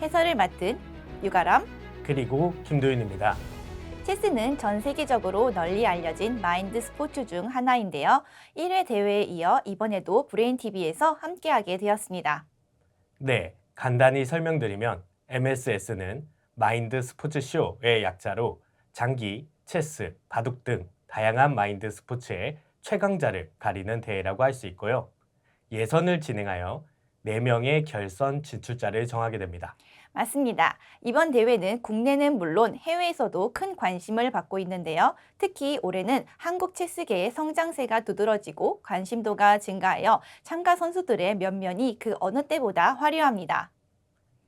해설을 맡은 유가람, 그리고 김도윤입니다. 체스는 전 세계적으로 널리 알려진 마인드 스포츠 중 하나인데요. 1회 대회에 이어 이번에도 브레인TV에서 함께하게 되었습니다. 네, 간단히 설명드리면 MSS는 마인드 스포츠 쇼의 약자로 장기, 체스, 바둑 등 다양한 마인드 스포츠의 최강자를 가리는 대회라고 할 수 있고요. 예선을 진행하여 4명의 결선 진출자를 정하게 됩니다. 맞습니다. 이번 대회는 국내는 물론 해외에서도 큰 관심을 받고 있는데요. 특히 올해는 한국 체스계의 성장세가 두드러지고 관심도가 증가하여 참가 선수들의 면면이 그 어느 때보다 화려합니다.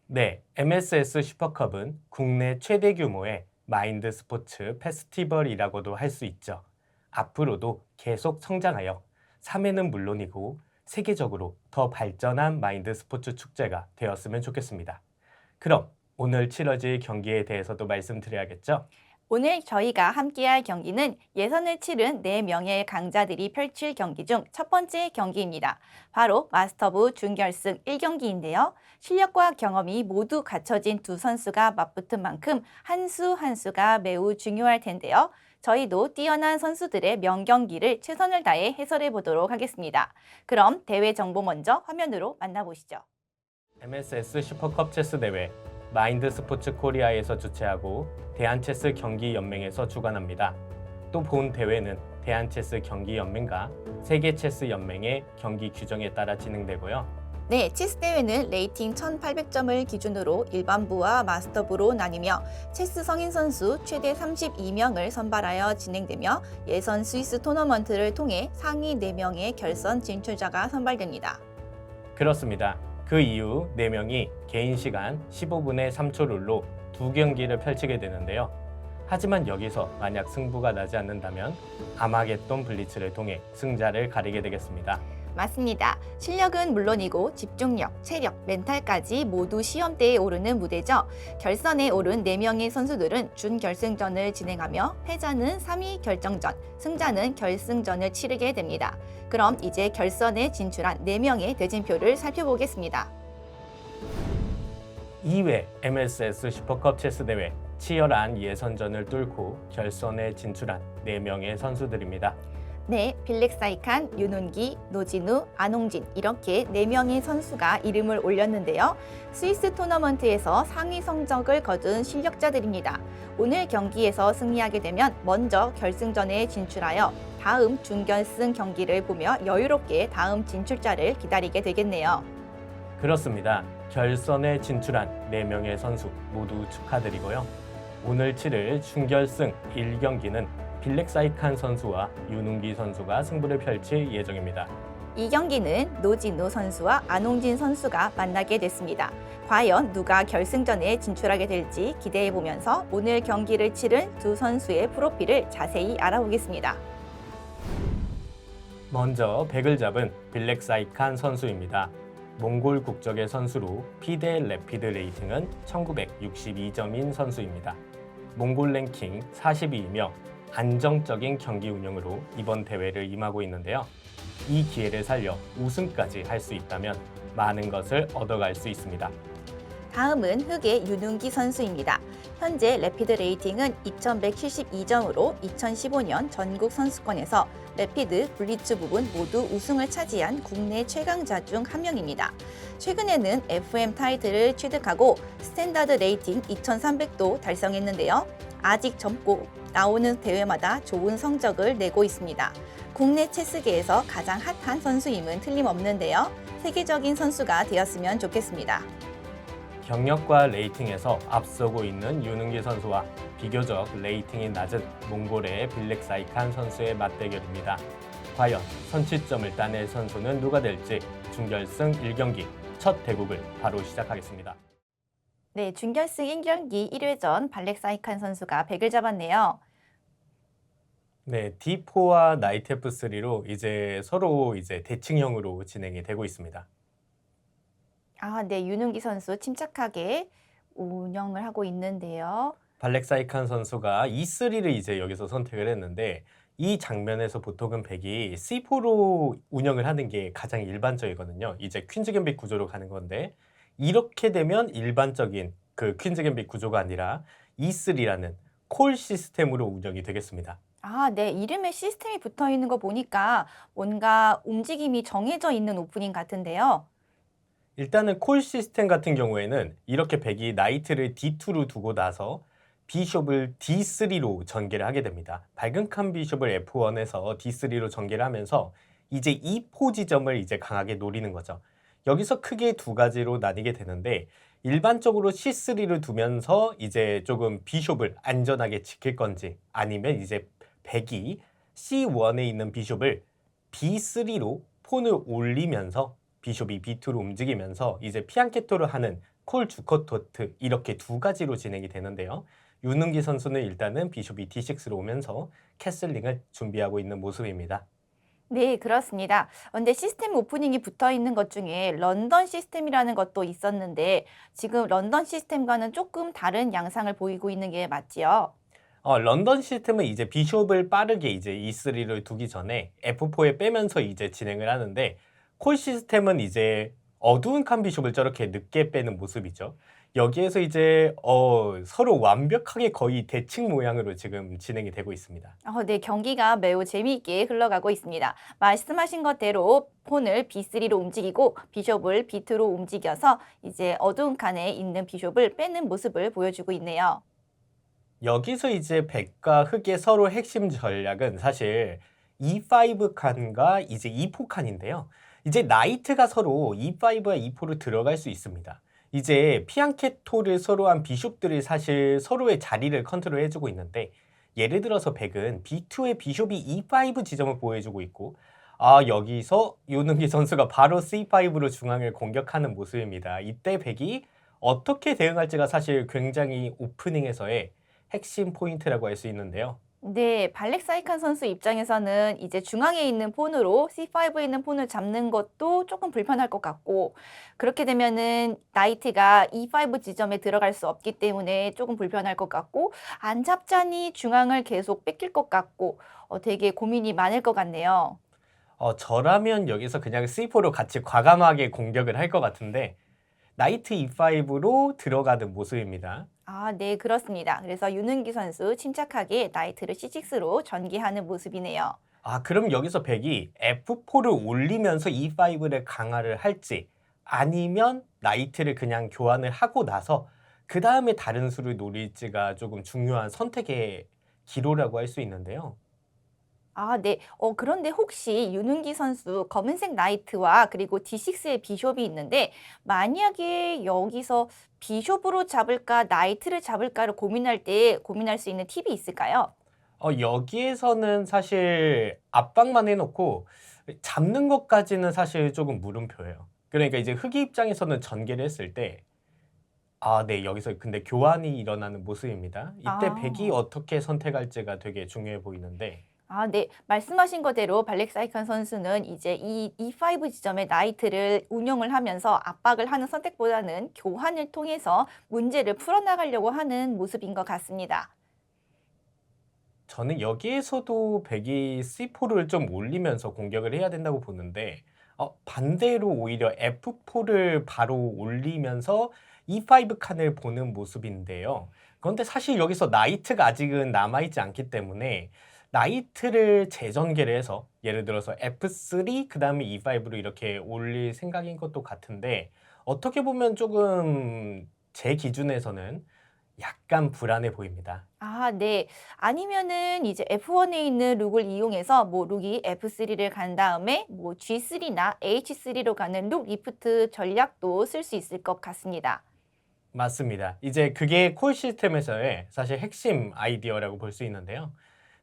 네, MSS 슈퍼컵은 국내 최대 규모의 마인드 스포츠 페스티벌이라고도 할 수 있죠. 앞으로도 계속 성장하여 3회는 물론이고 세계적으로 더 발전한 마인드 스포츠 축제가 되었으면 좋겠습니다. 그럼 오늘 치러질 경기에 대해서도 말씀드려야겠죠? 오늘 저희가 함께할 경기는 예선을 치른 4명의 강자들이 펼칠 경기 중 첫 번째 경기입니다. 바로 마스터부 준결승 1경기인데요. 실력과 경험이 모두 갖춰진 두 선수가 맞붙은 만큼 한 수 한 수가 매우 중요할 텐데요. 저희도 뛰어난 선수들의 명경기를 최선을 다해 해설해 보도록 하겠습니다. 그럼 대회 정보 먼저 화면으로 만나보시죠. MSS 슈퍼컵 체스 대회 마인드 스포츠 코리아에서 주최하고 대한체스 경기연맹에서 주관합니다. 또 본 대회는 대한체스 경기연맹과 세계체스연맹의 경기 규정에 따라 진행되고요. 네, 체스 대회는 레이팅 1800점을 기준으로 일반부와 마스터부로 나뉘며 체스 성인 선수 최대 32명을 선발하여 진행되며 예선 스위스 토너먼트를 통해 상위 4명의 결선 진출자가 선발됩니다. 그렇습니다. 그 이후 4명이 개인 시간 15분의 3초 룰로 2경기를 펼치게 되는데요. 하지만 여기서 만약 승부가 나지 않는다면 아마겟돈 블리츠를 통해 승자를 가리게 되겠습니다. 맞습니다. 실력은 물론이고 집중력, 체력, 멘탈까지 모두 시험대에 오르는 무대죠. 결선에 오른 4명의 선수들은 준결승전을 진행하며 패자는 3위 결정전, 승자는 결승전을 치르게 됩니다. 그럼 이제 결선에 진출한 4명의 대진표를 살펴보겠습니다. 2회 MSS 슈퍼컵 체스 대회 치열한 예선전을 뚫고 결선에 진출한 4명의 선수들입니다. 네, 빌렉사이칸, 윤훈기, 노진우, 안홍진 이렇게 4명의 선수가 이름을 올렸는데요. 스위스 토너먼트에서 상위 성적을 거둔 실력자들입니다. 오늘 경기에서 승리하게 되면 먼저 결승전에 진출하여 다음 준결승 경기를 보며 여유롭게 다음 진출자를 기다리게 되겠네요. 그렇습니다. 결선에 진출한 4명의 선수 모두 축하드리고요. 오늘 치를 준결승 1경기는 빌렉사이칸 선수와 윤웅기 선수가 승부를 펼칠 예정입니다. 이 경기는 노진우 선수와 안홍진 선수가 만나게 됐습니다. 과연 누가 결승전에 진출하게 될지 기대해 보면서 오늘 경기를 치른 두 선수의 프로필을 자세히 알아보겠습니다. 먼저 백을 잡은 빌렉사이칸 선수입니다. 몽골 국적의 선수로 피데 래피드 레이팅은 1962점인 선수입니다. 몽골 랭킹 42이며 안정적인 경기 운영으로 이번 대회를 임하고 있는데요. 이 기회를 살려 우승까지 할 수 있다면 많은 것을 얻어갈 수 있습니다. 다음은 흑의 윤웅기 선수입니다. 현재 래피드 레이팅은 2172점으로 2015년 전국 선수권에서 래피드, 블리츠 부분 모두 우승을 차지한 국내 최강자 중 한 명입니다. 최근에는 FM 타이틀을 취득하고 스탠다드 레이팅 2300도 달성했는데요. 아직 젊고 나오는 대회마다 좋은 성적을 내고 있습니다. 국내 체스계에서 가장 핫한 선수임은 틀림없는데요. 세계적인 선수가 되었으면 좋겠습니다. 경력과 레이팅에서 앞서고 있는 윤은기 선수와 비교적 레이팅이 낮은 몽골의 빌렉사이칸 선수의 맞대결입니다. 과연 선취점을 따낼 선수는 누가 될지 준결승 1경기 첫 대국을 바로 시작하겠습니다. 네, 준결승 1경기 1회전 발렉사이칸 선수가 100을 잡았네요. 네, D4와 나이트 F3로 이제 서로 대칭형으로 진행이 되고 있습니다. 네, 윤은기 선수 침착하게 운영을 하고 있는데요. 발렉사이칸 선수가 E3를 이제 여기서 선택을 했는데 이 장면에서 보통은 백이 C4로 운영을 하는 게 가장 일반적이거든요. 이제 퀸즈 갬빗 구조로 가는 건데 이렇게 되면 일반적인 그 퀸즈 갬빗 구조가 아니라 E3라는 콜 시스템으로 운영이 되겠습니다. 아, 네. 이름에 시스템이 붙어 있는 거 보니까 뭔가 움직임이 정해져 있는 오프닝 같은데요. 일단은 콜 시스템 같은 경우에는 이렇게 백이 나이트를 D2로 두고 나서 비숍을 D3로 전개를 하게 됩니다. 밝은 칸 비숍을 F1에서 D3로 전개를 하면서 이제 E4 지점을 이제 강하게 노리는 거죠. 여기서 크게 두 가지로 나뉘게 되는데 일반적으로 C3를 두면서 이제 조금 비숍을 안전하게 지킬 건지 아니면 이제 백이 C1에 있는 비숍을 B3로 폰을 올리면서 비숍이 B2로 움직이면서 이제 피안케토를 하는 콜 주커토트 이렇게 두 가지로 진행이 되는데요. 유능기 선수는 일단은 비숍이 D6로 오면서 캐슬링을 준비하고 있는 모습입니다. 네, 그렇습니다. 근데 시스템 오프닝이 붙어 있는 것 중에 런던 시스템이라는 것도 있었는데 지금 런던 시스템과는 조금 다른 양상을 보이고 있는 게 맞지요? 런던 시스템은 이제 비숍을 빠르게 이제 E3를 두기 전에 F4에 빼면서 이제 진행을 하는데 콜 시스템은 이제 어두운 칸 비숍을 저렇게 늦게 빼는 모습이죠. 여기에서 이제 서로 완벽하게 거의 대칭 모양으로 지금 진행이 되고 있습니다. 네, 경기가 매우 재미있게 흘러가고 있습니다. 말씀하신 것대로 폰을 B3로 움직이고 비숍을 B2로 움직여서 이제 어두운 칸에 있는 비숍을 빼는 모습을 보여주고 있네요. 여기서 이제 백과 흑의 서로 핵심 전략은 사실 E5 칸과 이제 E4 칸인데요. 이제 나이트가 서로 E5와 E4로 들어갈 수 있습니다. 이제 피안케토를 서로 한 비숍들이 사실 서로의 자리를 컨트롤해주고 있는데 예를 들어서 백은 B2의 비숍이 E5 지점을 보여주고 있고 여기서 요능기 선수가 바로 C5로 중앙을 공격하는 모습입니다. 이때 백이 어떻게 대응할지가 사실 굉장히 오프닝에서의 핵심 포인트라고 할 수 있는데요. 네, 발렉 사이칸 선수 입장에서는 이제 중앙에 있는 폰으로 C5에 있는 폰을 잡는 것도 조금 불편할 것 같고, 그렇게 되면은 나이트가 E5 지점에 들어갈 수 없기 때문에 조금 불편할 것 같고, 안 잡자니 중앙을 계속 뺏길 것 같고, 되게 고민이 많을 것 같네요. 저라면 여기서 그냥 C4로 같이 과감하게 공격을 할 것 같은데 나이트 E5로 들어가는 모습입니다. 아, 네, 그렇습니다. 그래서 유능기 선수 침착하게 나이트를 C6로 전개하는 모습이네요. 그럼 여기서 백이 F4를 올리면서 E5를 강화를 할지 아니면 나이트를 그냥 교환을 하고 나서 그 다음에 다른 수를 노릴지가 조금 중요한 선택의 기로라고 할 수 있는데요. 아, 네. 그런데 혹시 유능기 선수 검은색 나이트와 그리고 D6의 비숍이 있는데 만약에 여기서 비숍으로 잡을까 나이트를 잡을까를 고민할 수 있는 팁이 있을까요? 여기에서는 사실 압박만 해놓고 잡는 것까지는 사실 조금 물음표예요. 그러니까 이제 흑이 입장에서는 전개를 했을 때 네, 여기서 근데 교환이 일어나는 모습입니다. 이때 백이 아. 어떻게 선택할지가 되게 중요해 보이는데 아, 네. 말씀하신 거대로 발렉 사이칸 선수는 이제 이 E5 지점의 나이트를 운영을 하면서 압박을 하는 선택보다는 교환을 통해서 문제를 풀어나가려고 하는 모습인 것 같습니다. 저는 여기에서도 백이 C4를 좀 올리면서 공격을 해야 된다고 보는데 반대로 오히려 F4를 바로 올리면서 E5 칸을 보는 모습인데요. 그런데 사실 여기서 나이트가 아직은 남아있지 않기 때문에 나이트를 재전개를 해서 예를 들어서 F3 그 다음에 E5로 이렇게 올릴 생각인 것도 같은데 어떻게 보면 조금 제 기준에서는 약간 불안해 보입니다. 아, 네. 아니면은 이제 F1에 있는 룩을 이용해서 뭐 룩이 F3를 간 다음에 뭐 G3나 H3로 가는 룩 리프트 전략도 쓸 수 있을 것 같습니다. 맞습니다. 이제 그게 콜 시스템에서의 사실 핵심 아이디어라고 볼 수 있는데요.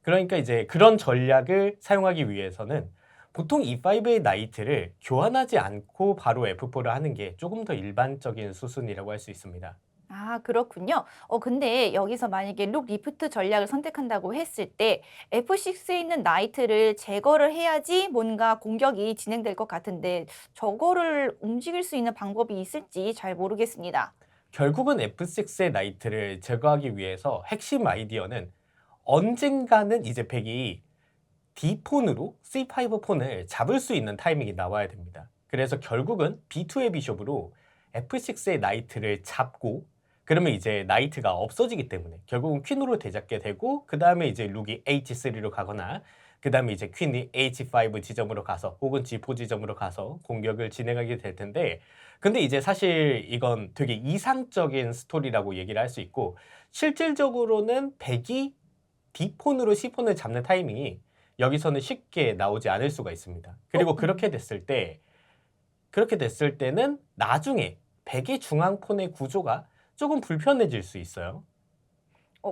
그러니까 이제 그런 전략을 사용하기 위해서는 보통 E5의 나이트를 교환하지 않고 바로 F4를 하는 게 조금 더 일반적인 수순이라고 할 수 있습니다. 아, 그렇군요. 근데 여기서 만약에 룩 리프트 전략을 선택한다고 했을 때 F6에 있는 나이트를 제거를 해야지 뭔가 공격이 진행될 것 같은데 저거를 움직일 수 있는 방법이 있을지 잘 모르겠습니다. 결국은 F6의 나이트를 제거하기 위해서 핵심 아이디어는 언젠가는 이제 백이 D 폰으로 C5 폰을 잡을 수 있는 타이밍이 나와야 됩니다. 그래서 결국은 B2의 비숍으로 F6의 나이트를 잡고 그러면 이제 나이트가 없어지기 때문에 결국은 퀸으로 되잡게 되고 그 다음에 이제 룩이 H3로 가거나 그 다음에 이제 퀸이 H5 지점으로 가서 혹은 G4 지점으로 가서 공격을 진행하게 될 텐데 근데 이제 사실 이건 되게 이상적인 스토리라고 얘기를 할 수 있고 실질적으로는 백이 D폰으로 C폰을 잡는 타이밍이 여기서는 쉽게 나오지 않을 수가 있습니다. 그리고 그렇게 됐을 때는 나중에 백의 중앙폰의 구조가 조금 불편해질 수 있어요.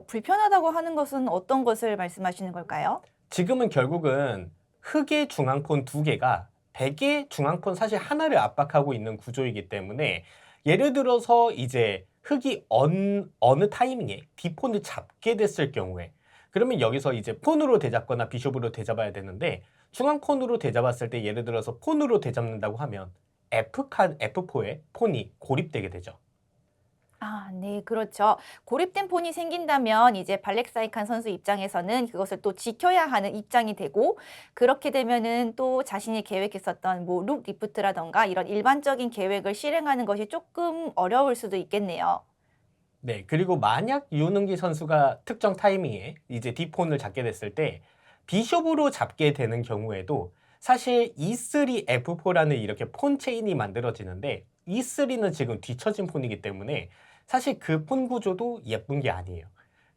불편하다고 하는 것은 어떤 것을 말씀하시는 걸까요? 지금은 결국은 흑의 중앙폰 두 개가 백의 중앙폰 사실 하나를 압박하고 있는 구조이기 때문에 예를 들어서 이제 흑이 어느 타이밍에 D폰을 잡게 됐을 경우에 그러면 여기서 이제 폰으로 되잡거나 비숍으로 되잡아야 되는데 중앙폰으로 되잡았을 때 예를 들어서 폰으로 되잡는다고 하면 F4에 폰이 고립되게 되죠. 아, 네, 그렇죠. 고립된 폰이 생긴다면 이제 발렉사이칸 선수 입장에서는 그것을 또 지켜야 하는 입장이 되고 그렇게 되면은 또 자신이 계획했었던 뭐 룩 리프트라던가 이런 일반적인 계획을 실행하는 것이 조금 어려울 수도 있겠네요. 네, 그리고 만약 유능기 선수가 특정 타이밍에 이제 D폰을 잡게 됐을 때 비숍으로 잡게 되는 경우에도 사실 E3 F4라는 이렇게 폰 체인이 만들어지는데 E3는 지금 뒤처진 폰이기 때문에 사실 그 폰 구조도 예쁜 게 아니에요.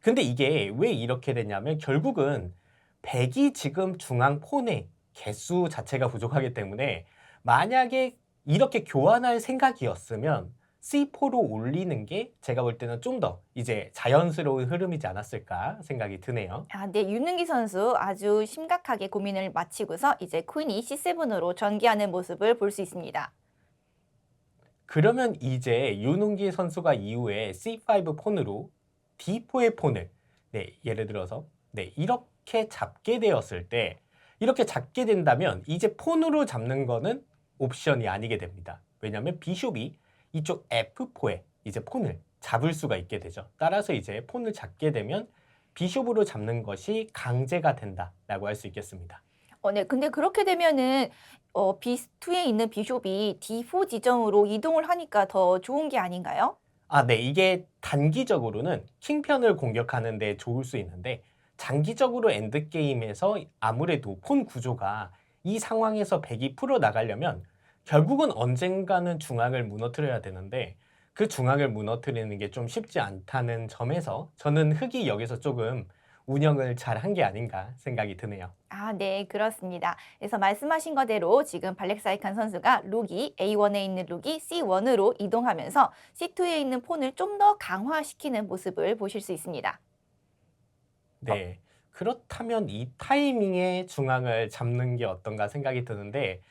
근데 이게 왜 이렇게 됐냐면 결국은 백이 지금 중앙 폰의 개수 자체가 부족하기 때문에 만약에 이렇게 교환할 생각이었으면 C4로 올리는 게 제가 볼 때는 좀 더 이제 자연스러운 흐름이지 않았을까 생각이 드네요. 아, 네, 윤능기 선수 아주 심각하게 고민을 마치고서 이제 퀸이 C7으로 전개하는 모습을 볼 수 있습니다. 그러면 이제 윤웅기 선수가 이후에 C5 폰으로 D4의 폰을 예를 들어서 이렇게 잡게 되었을 때 이렇게 잡게 된다면 이제 폰으로 잡는 거는 옵션이 아니게 됩니다. 왜냐하면 비숍이 이쪽 F4에 이제 폰을 잡을 수가 있게 되죠. 따라서 이제 폰을 잡게 되면 비숍으로 잡는 것이 강제가 된다라고 할 수 있겠습니다. 네, 근데 그렇게 되면은 B2에 있는 비숍이 D4 지점으로 이동을 하니까 더 좋은 게 아닌가요? 아, 네. 이게 단기적으로는 킹편을 공격하는 데 좋을 수 있는데 장기적으로 엔드게임에서 아무래도 폰 구조가 이 상황에서 백이 풀어나가려면 결국은 언젠가는 중앙을 무너뜨려야 되는데 그 중앙을 무너뜨리는 게 좀 쉽지 않다는 점에서 저는 흑이 여기서 조금 운영을 잘 한 게 아닌가 생각이 드네요. 아, 네, 그렇습니다. 그래서 말씀하신 거대로 지금 발렉사이칸 선수가 룩이 A1에 있는 룩이 C1으로 이동하면서 C2에 있는 폰을 좀 더 강화시키는 모습을 보실 수 있습니다. 네. 그렇다면 이 타이밍에 중앙을 잡는 게 어떤가 생각이 드는데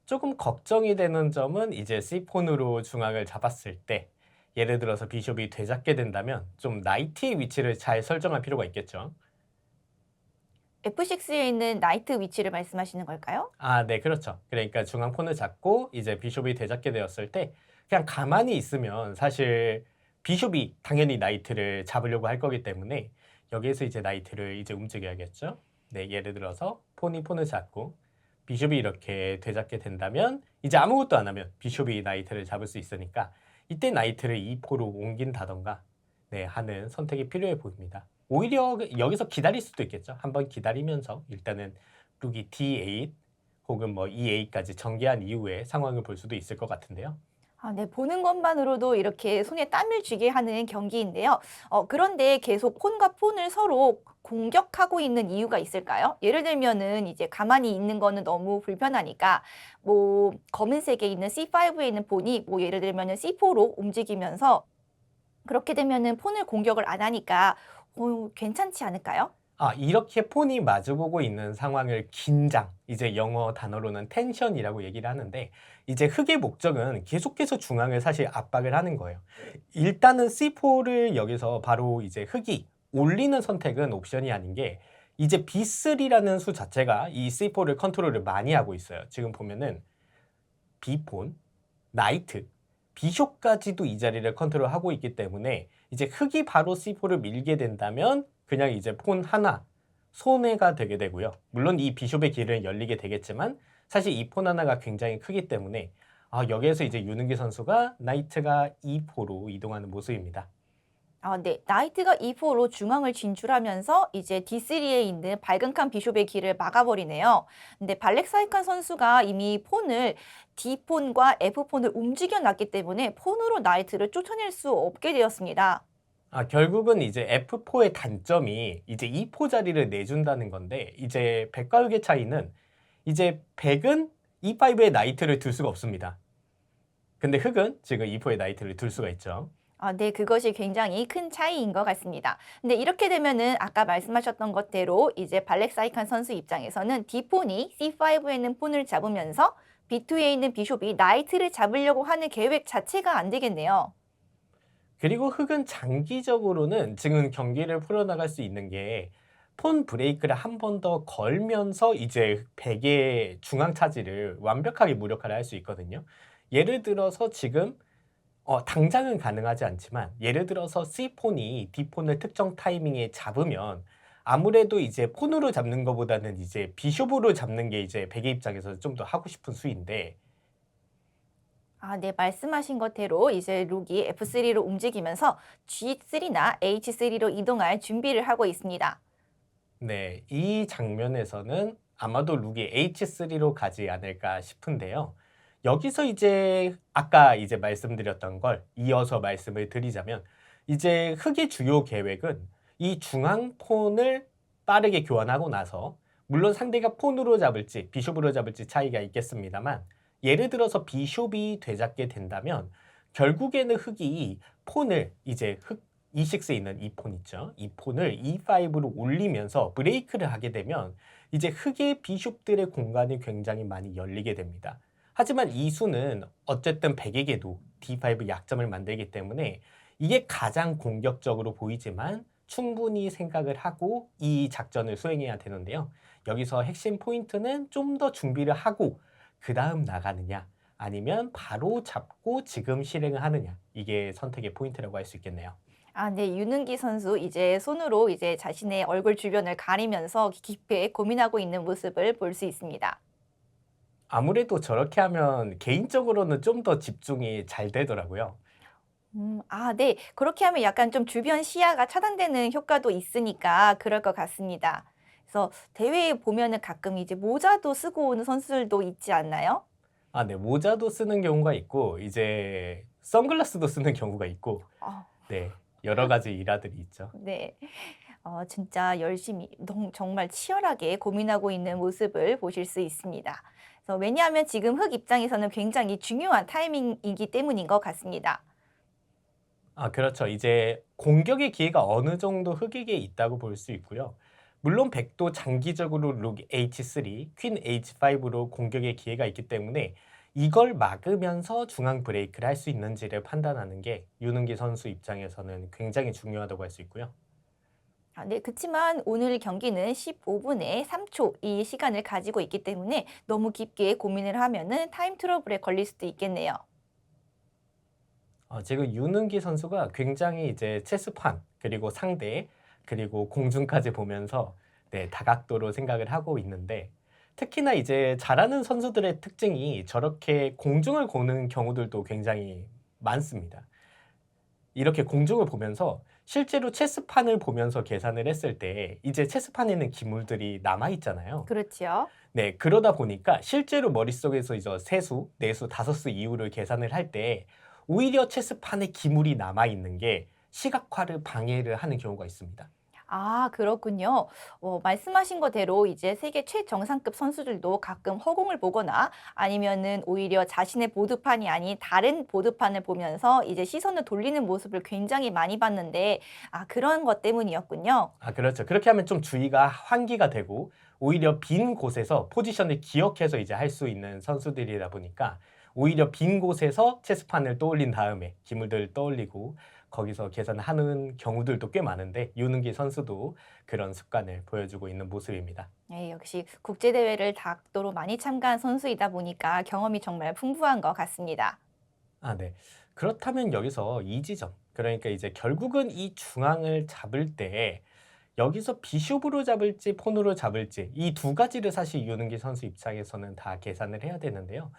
조금 걱정이 되는 점은 이제 C폰으로 중앙을 잡았을 때 예를 들어서 비숍이 되잡게 된다면 좀 나이트의 위치를 잘 설정할 필요가 있겠죠. F6에 있는 나이트 위치를 말씀하시는 걸까요? 아, 네, 그렇죠. 그러니까 중앙 폰을 잡고 이제 비숍이 되잡게 되었을 때 그냥 가만히 있으면 사실 비숍이 당연히 나이트를 잡으려고 할 거기 때문에 여기에서 이제 나이트를 이제 움직여야겠죠. 네, 예를 들어서 폰이 폰을 잡고 비숍이 이렇게 되잡게 된다면 이제 아무것도 안 하면 비숍이 나이트를 잡을 수 있으니까 이때 나이트를 2포로 옮긴다던가 하는 선택이 필요해 보입니다. 오히려 여기서 기다릴 수도 있겠죠. 한번 기다리면서 일단은 룩이 D8 혹은 뭐 E8까지 전개한 이후에 상황을 볼 수도 있을 것 같은데요. 아, 네, 보는 것만으로도 이렇게 손에 땀을 쥐게 하는 경기인데요. 그런데 계속 폰과 폰을 서로 공격하고 있는 이유가 있을까요? 예를 들면은 이제 가만히 있는 거는 너무 불편하니까 뭐 검은색에 있는 C5에 있는 폰이 뭐 예를 들면은 C4로 움직이면서 그렇게 되면은 폰을 공격을 안 하니까 괜찮지 않을까요? 아, 이렇게 폰이 마주보고 있는 상황을 긴장, 이제 영어 단어로는 텐션이라고 얘기를 하는데 이제 흑의 목적은 계속해서 중앙을 사실 압박을 하는 거예요. 일단은 C4를 여기서 바로 이제 흑이 올리는 선택은 옵션이 아닌 게 이제 B3라는 수 자체가 이 C4를 컨트롤을 많이 하고 있어요. 지금 보면은 B폰, 나이트, 비숍까지도 이 자리를 컨트롤하고 있기 때문에 이제 흑이 바로 C4를 밀게 된다면 그냥 이제 폰 하나 손해가 되게 되고요. 물론 이 비숍의 길은 열리게 되겠지만 사실 이 폰 하나가 굉장히 크기 때문에 여기에서 이제 유능기 선수가 나이트가 E4로 이동하는 모습입니다. 네. 나이트가 E4로 중앙을 진출하면서 이제 D3에 있는 밝은 칸 비숍의 길을 막아버리네요. 근데 발렉사이칸 선수가 이미 폰을 D폰과 F폰을 움직여 놨기 때문에 폰으로 나이트를 쫓아낼 수 없게 되었습니다. 결국은 이제 F4의 단점이 이제 E4 자리를 내준다는 건데, 이제 백과 흑의 차이는 이제 백은 E5에 나이트를 둘 수가 없습니다. 근데 흑은 지금 E4에 나이트를 둘 수가 있죠. 네, 그것이 굉장히 큰 차이인 것 같습니다. 근데 이렇게 되면은 아까 말씀하셨던 것대로 이제 발렉사이칸 선수 입장에서는 D폰이 C5에 있는 폰을 잡으면서 B2에 있는 비숍이 나이트를 잡으려고 하는 계획 자체가 안 되겠네요. 그리고 흑은 장기적으로는 지금 경기를 풀어나갈 수 있는 게 폰 브레이크를 한 번 더 걸면서 이제 백의 중앙 차지를 완벽하게 무력화를 할 수 있거든요. 예를 들어서 지금 당장은 가능하지 않지만, 예를 들어서 C폰이 D폰을 특정 타이밍에 잡으면 아무래도 이제 폰으로 잡는 것보다는 이제 비숍으로 잡는 게 이제 백의 입장에서 좀 더 하고 싶은 수인데, 네, 말씀하신 것대로 이제 룩이 F3로 움직이면서 G3나 H3로 이동할 준비를 하고 있습니다. 네, 이 장면에서는 아마도 룩이 H3로 가지 않을까 싶은데요. 여기서 이제 아까 이제 말씀드렸던 걸 이어서 말씀을 드리자면, 이제 흑의 주요 계획은 이 중앙 폰을 빠르게 교환하고 나서, 물론 상대가 폰으로 잡을지 비숍으로 잡을지 차이가 있겠습니다만, 예를 들어서 비숍이 되잡게 된다면 결국에는 흑이 폰을 이제 흑 E6에 있는 이 폰 있죠. 이 폰을 E5로 올리면서 브레이크를 하게 되면 이제 흑의 비숍들의 공간이 굉장히 많이 열리게 됩니다. 하지만 이 수는 어쨌든 백에게도 D5 약점을 만들기 때문에 이게 가장 공격적으로 보이지만 충분히 생각을 하고 이 작전을 수행해야 되는데요. 여기서 핵심 포인트는 좀 더 준비를 하고 그 다음 나가느냐, 아니면 바로 잡고 지금 실행을 하느냐, 이게 선택의 포인트라고 할 수 있겠네요. 네, 유능기 선수 이제 손으로 이제 자신의 얼굴 주변을 가리면서 깊게 고민하고 있는 모습을 볼 수 있습니다. 아무래도 저렇게 하면 개인적으로는 좀 더 집중이 잘 되더라고요. 네. 그렇게 하면 약간 좀 주변 시야가 차단되는 효과도 있으니까 그럴 것 같습니다. 그래서 대회에 보면은 가끔 이제 모자도 쓰고 오는 선수들도 있지 않나요? 네. 모자도 쓰는 경우가 있고 이제 선글라스도 쓰는 경우가 있고, 어, 네. 여러 가지 일화들이 있죠. 네. 진짜 열심히 정말 치열하게 고민하고 있는 모습을 보실 수 있습니다. 그래서 왜냐하면 지금 흑 입장에서는 굉장히 중요한 타이밍이기 때문인 것 같습니다. 그렇죠. 이제 공격의 기회가 어느 정도 흑에게 있다고 볼 수 있고요. 물론 백도 장기적으로 룩 H3, 퀸 H5로 공격의 기회가 있기 때문에 이걸 막으면서 중앙 브레이크를 할 수 있는지를 판단하는 게 유능기 선수 입장에서는 굉장히 중요하다고 할 수 있고요. 네, 그렇지만 오늘 경기는 15분에 3초 이 시간을 가지고 있기 때문에 너무 깊게 고민을 하면은 타임 트러블에 걸릴 수도 있겠네요. 지금 유능기 선수가 굉장히 이제 체스판, 그리고 상대, 그리고 공중까지 보면서 네, 다각도로 생각을 하고 있는데, 특히나 이제 잘하는 선수들의 특징이 저렇게 공중을 보는 경우들도 굉장히 많습니다. 이렇게 공중을 보면서 실제로 체스판을 보면서 계산을 했을 때 이제 체스판에는 기물들이 남아 있잖아요. 그렇지요. 네, 그러다 보니까 실제로 머릿속에서 이제 세수, 네수, 다섯수 이후를 계산을 할 때 오히려 체스판에 기물이 남아 있는 게 시각화를 방해를 하는 경우가 있습니다. 그렇군요. 말씀하신 거대로 이제 세계 최정상급 선수들도 가끔 허공을 보거나 아니면은 오히려 자신의 보드판이 아닌 다른 보드판을 보면서 이제 시선을 돌리는 모습을 굉장히 많이 봤는데, 그런 것 때문이었군요. 그렇죠. 그렇게 하면 좀 주의가 환기가 되고 오히려 빈 곳에서 포지션을 기억해서 이제 할 수 있는 선수들이다 보니까 오히려 빈 곳에서 체스판을 떠올린 다음에 기물들을 떠올리고 거기서 계산하는 경우들도 꽤 많은데, 유능기 선수도 그런 습관을 보여주고 있는 모습입니다. 네, 역시 국제대회를 다각도로 많이 참가한 선수이다 보니까 경험이 정말 풍부한 것 같습니다. 네. 그렇다면 여기서 이 지점, 그러니까 이제 결국은 이 중앙을 잡을 때 여기서 비숍으로 잡을지 폰으로 잡을지 이 두 가지를 사실 유능기 선수 입장에서는 다 계산을 해야 되는데요.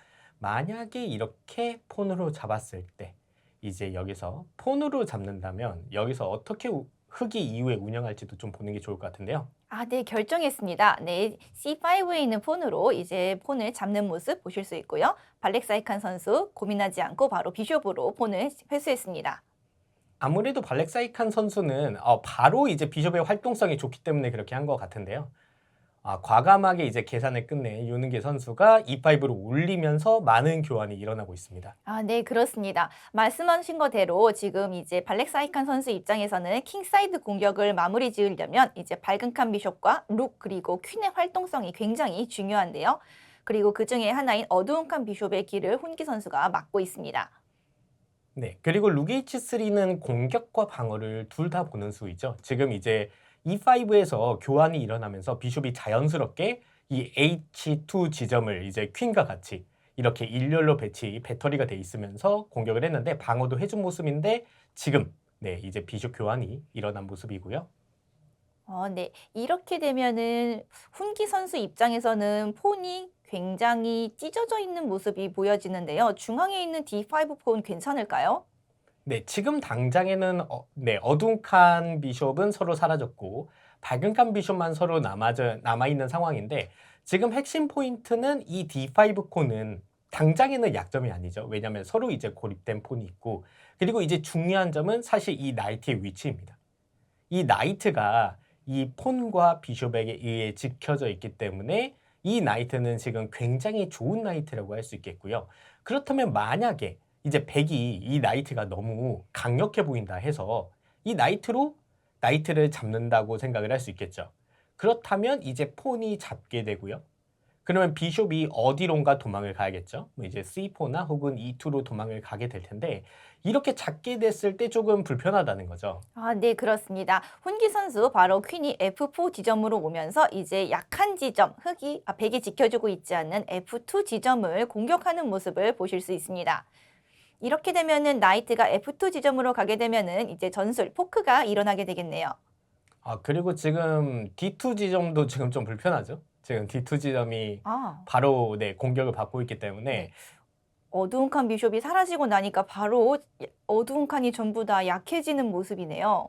만약에 이렇게 폰으로 잡았을 때 이제 여기서 폰으로 잡는다면 여기서 어떻게 흑이 이후에 운영할지도 좀 보는 게 좋을 것 같은데요. 아, 네, 결정했습니다. 네, C5에 있는 폰으로 이제 폰을 잡는 모습 보실 수 있고요. 발렉사이칸 선수 고민하지 않고 바로 비숍으로 폰을 회수했습니다. 아무래도 발렉사이칸 선수는 바로 이제 비숍의 활동성이 좋기 때문에 그렇게 한 것 같은데요. 과감하게 이제 계산을 끝낸 유능기 선수가 E5로 올리면서 많은 교환이 일어나고 있습니다. 아, 네, 그렇습니다. 말씀하신 거대로 지금 이제 발렉사이칸 선수 입장에서는 킹사이드 공격을 마무리 지으려면 이제 밝은 칸 비숍과 룩 그리고 퀸의 활동성이 굉장히 중요한데요. 그리고 그 중에 하나인 어두운 칸 비숍의 길을 훈기 선수가 막고 있습니다. 네, 그리고 룩 H3는 공격과 방어를 둘 다 보는 수이죠. 지금 이제 E5에서 교환이 일어나면서 비숍이 자연스럽게 이 H2 지점을 이제 퀸과 같이 이렇게 일렬로 배터리가 돼 있으면서 공격을 했는데 방어도 해준 모습인데 지금 네, 이제 비숍 교환이 일어난 모습이고요. 네. 이렇게 되면은 훈기 선수 입장에서는 폰이 굉장히 찢어져 있는 모습이 보여지는데요. 중앙에 있는 D5 폰 괜찮을까요? 네, 지금 당장에는 네, 어두운 칸 비숍은 서로 사라졌고 밝은 칸 비숍만 서로 남아있는 상황인데 지금 핵심 포인트는 이 D5 콘은 당장에는 약점이 아니죠. 왜냐하면 서로 이제 고립된 폰이 있고 그리고 이제 중요한 점은 사실 이 나이트의 위치입니다. 이 나이트가 이 폰과 비숍에게 의해 지켜져 있기 때문에 이 나이트는 지금 굉장히 좋은 나이트라고 할 수 있겠고요. 그렇다면 만약에 이제 백이 이 나이트가 너무 강력해 보인다 해서 이 나이트를 잡는다고 생각을 할 수 있겠죠. 그렇다면 이제 폰이 잡게 되고요. 그러면 비숍이 어디론가 도망을 가야겠죠. 뭐 이제 C4나 혹은 E2로 도망을 가게 될 텐데 이렇게 잡게 됐을 때 조금 불편하다는 거죠. 아, 네, 그렇습니다. 훈기 선수 바로 퀸이 F4 지점으로 오면서 이제 약한 지점, 백이 지켜주고 있지 않는 F2 지점을 공격하는 모습을 보실 수 있습니다. 이렇게 되면은 나이트가 F2 지점으로 가게 되면은 이제 전술 포크가 일어나게 되겠네요. 그리고 지금 D2 지점도 지금 좀 불편하죠. 지금 D2 지점이 아, 바로 네, 공격을 받고 있기 때문에 네. 어두운 칸 비숍이 사라지고 나니까 바로 어두운 칸이 전부 다 약해지는 모습이네요.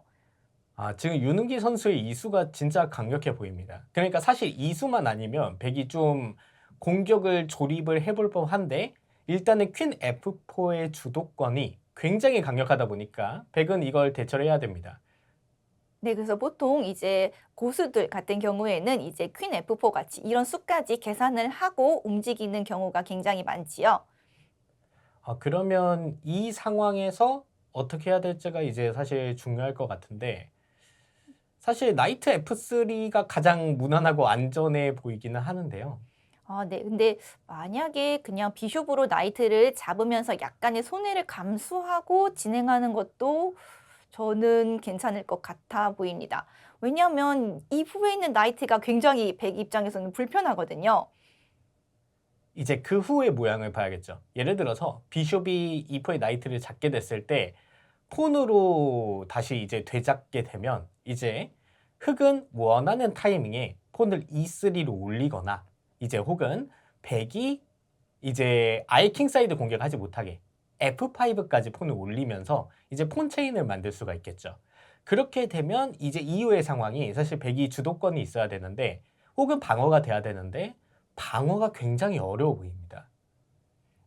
지금 유능기 선수의 이수가 진짜 강력해 보입니다. 그러니까 사실 이수만 아니면 백이 좀 공격을 조립을 해볼 법한데 일단은 퀸 F4의 주도권이 굉장히 강력하다 보니까 백은 이걸 대처를 해야 됩니다. 네, 그래서 보통 이제 고수들 같은 경우에는 이제 퀸 F4 같이 이런 수까지 계산을 하고 움직이는 경우가 굉장히 많지요. 그러면 이 상황에서 어떻게 해야 될지가 이제 사실 중요할 것 같은데 사실 나이트 F3가 가장 무난하고 안전해 보이기는 하는데요. 아, 네. 근데 만약에 그냥 비숍으로 나이트를 잡으면서 약간의 손해를 감수하고 진행하는 것도 저는 괜찮을 것 같아 보입니다. 왜냐하면 이후에 있는 나이트가 굉장히 백 입장에서는 불편하거든요. 이제 그 후의 모양을 봐야겠죠. 예를 들어서 비숍이 E4의 나이트를 잡게 됐을 때 폰으로 다시 이제 되잡게 되면 이제 흑은 원하는 타이밍에 폰을 E3로 올리거나 이제 혹은 백이 이제 아예 킹사이드 공격하지 못하게 F5까지 폰을 올리면서 이제 폰 체인을 만들 수가 있겠죠. 그렇게 되면 이제 이후의 상황이 사실 백이 주도권이 있어야 되는데 혹은 방어가 돼야 되는데 방어가 굉장히 어려워 보입니다.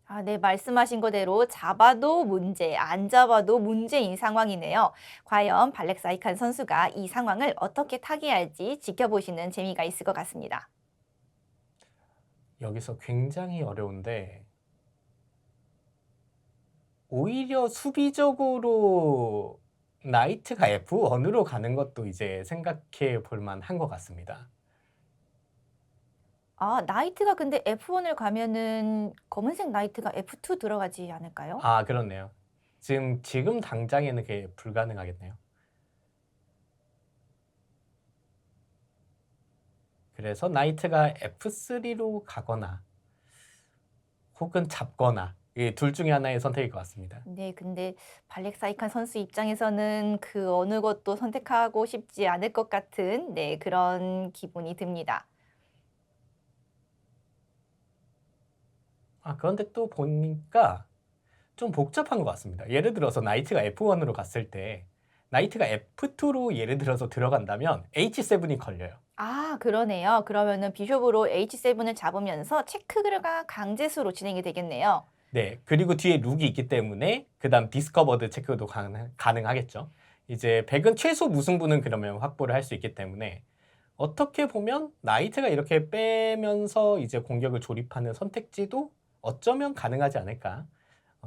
아, 네. 말씀하신 거대로 잡아도 문제, 안 잡아도 문제인 상황이네요. 과연 발렉사이칸 선수가 이 상황을 어떻게 타개할지 지켜보시는 재미가 있을 것 같습니다. 여기서 굉장히 어려운데 오히려 수비적으로 나이트가 F1으로 가는 것도 이제 생각해 볼 만한 것 같습니다. 아, 나이트가 근데 F1을 가면은 검은색 나이트가 F2 들어가지 않을까요? 그렇네요. 지금 당장에는 그게 불가능하겠네요. 그래서 나이트가 F3로 가거나 혹은 잡거나 이 둘 중에 하나의 선택일 것 같습니다. 네, 근데 발렉사이칸 선수 입장에서는 그 어느 것도 선택하고 싶지 않을 것 같은 네, 그런 기분이 듭니다. 그런데 또 보니까 좀 복잡한 것 같습니다. 예를 들어서 나이트가 F1으로 갔을 때 나이트가 F2로 예를 들어서 들어간다면 H7이 걸려요. 아, 그러네요. 그러면은 비숍으로 H7을 잡으면서 체크가 강제수로 진행이 되겠네요. 네, 그리고 뒤에 룩이 있기 때문에 그다음 디스커버드 체크도 가능하겠죠. 이제 100은 최소 무승부는 그러면 확보를 할 수 있기 때문에 어떻게 보면 나이트가 이렇게 빼면서 이제 공격을 조립하는 선택지도 어쩌면 가능하지 않을까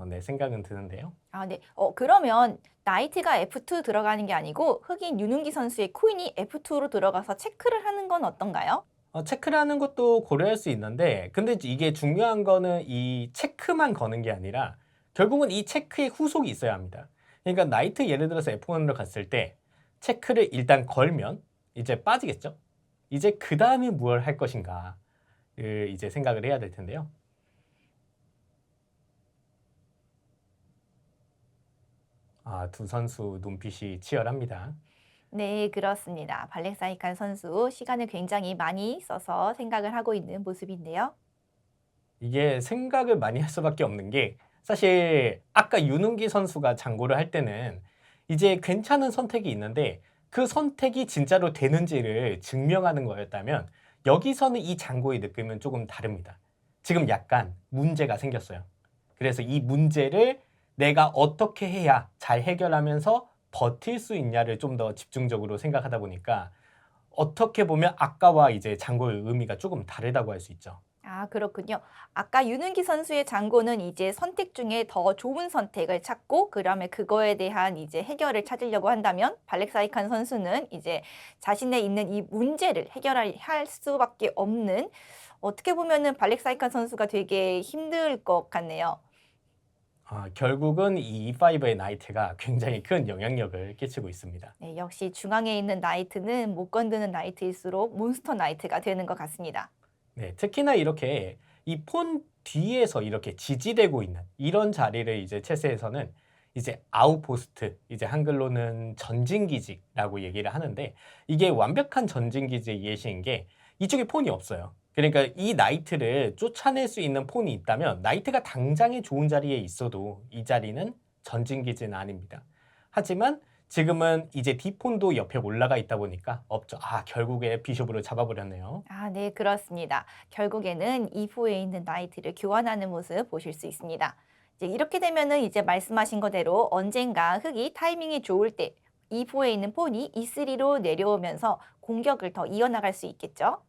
네, 생각은 드는데요. 아, 네. 그러면 나이트가 F2 들어가는 게 아니고 흑인 윤은기 선수의 코인이 F2로 들어가서 체크를 하는 건 어떤가요? 체크를 하는 것도 고려할 수 있는데 근데 이게 중요한 거는 이 체크만 거는 게 아니라 결국은 이 체크에 후속이 있어야 합니다. 그러니까 나이트 예를 들어서 F1으로 갔을 때 체크를 일단 걸면 이제 빠지겠죠. 이제 그 다음에 무엇을 할 것인가 이제 생각을 해야 될 텐데요. 두 선수 눈빛이 치열합니다. 네, 그렇습니다. 발렉사이칸 선수 시간을 굉장히 많이 써서 생각을 하고 있는 모습인데요. 이게 생각을 많이 할 수밖에 없는 게 사실 아까 윤은기 선수가 장고를 할 때는 이제 괜찮은 선택이 있는데 그 선택이 진짜로 되는지를 증명하는 거였다면 여기서는 이 장고의 느낌은 조금 다릅니다. 지금 약간 문제가 생겼어요. 그래서 이 문제를 내가 어떻게 해야 잘 해결하면서 버틸 수 있냐를 좀 더 집중적으로 생각하다 보니까 어떻게 보면 아까와 이제 장고의 의미가 조금 다르다고 할 수 있죠. 아, 그렇군요. 아까 윤은기 선수의 장고는 이제 선택 중에 더 좋은 선택을 찾고 그다음에 그거에 대한 이제 해결을 찾으려고 한다면 발렉사이칸 선수는 이제 자신의 있는 이 문제를 해결할 수밖에 없는 어떻게 보면은 발렉사이칸 선수가 되게 힘들 것 같네요. 결국은 이 E5의 나이트가 굉장히 큰 영향력을 끼치고 있습니다. 네, 역시 중앙에 있는 나이트는 못 건드는 나이트일수록 몬스터 나이트가 되는 것 같습니다. 네, 특히나 이렇게 이 폰 뒤에서 이렇게 지지되고 있는 이런 자리를 이제 체스에서는 이제 아웃포스트, 이제 한글로는 전진기지라고 얘기를 하는데 이게 완벽한 전진기지의 예시인 게 이쪽에 폰이 없어요. 그러니까 이 나이트를 쫓아낼 수 있는 폰이 있다면 나이트가 당장에 좋은 자리에 있어도 이 자리는 전진기지는 아닙니다. 하지만 지금은 이제 D폰도 옆에 올라가 있다 보니까 없죠. 결국에 비숍으로 잡아버렸네요. 아, 네, 그렇습니다. 결국에는 2포에 있는 나이트를 교환하는 모습 보실 수 있습니다. 이제 이렇게 되면은 이제 말씀하신 거대로 언젠가 흑이 타이밍이 좋을 때 2포에 있는 폰이 E3로 내려오면서 공격을 더 이어나갈 수 있겠죠?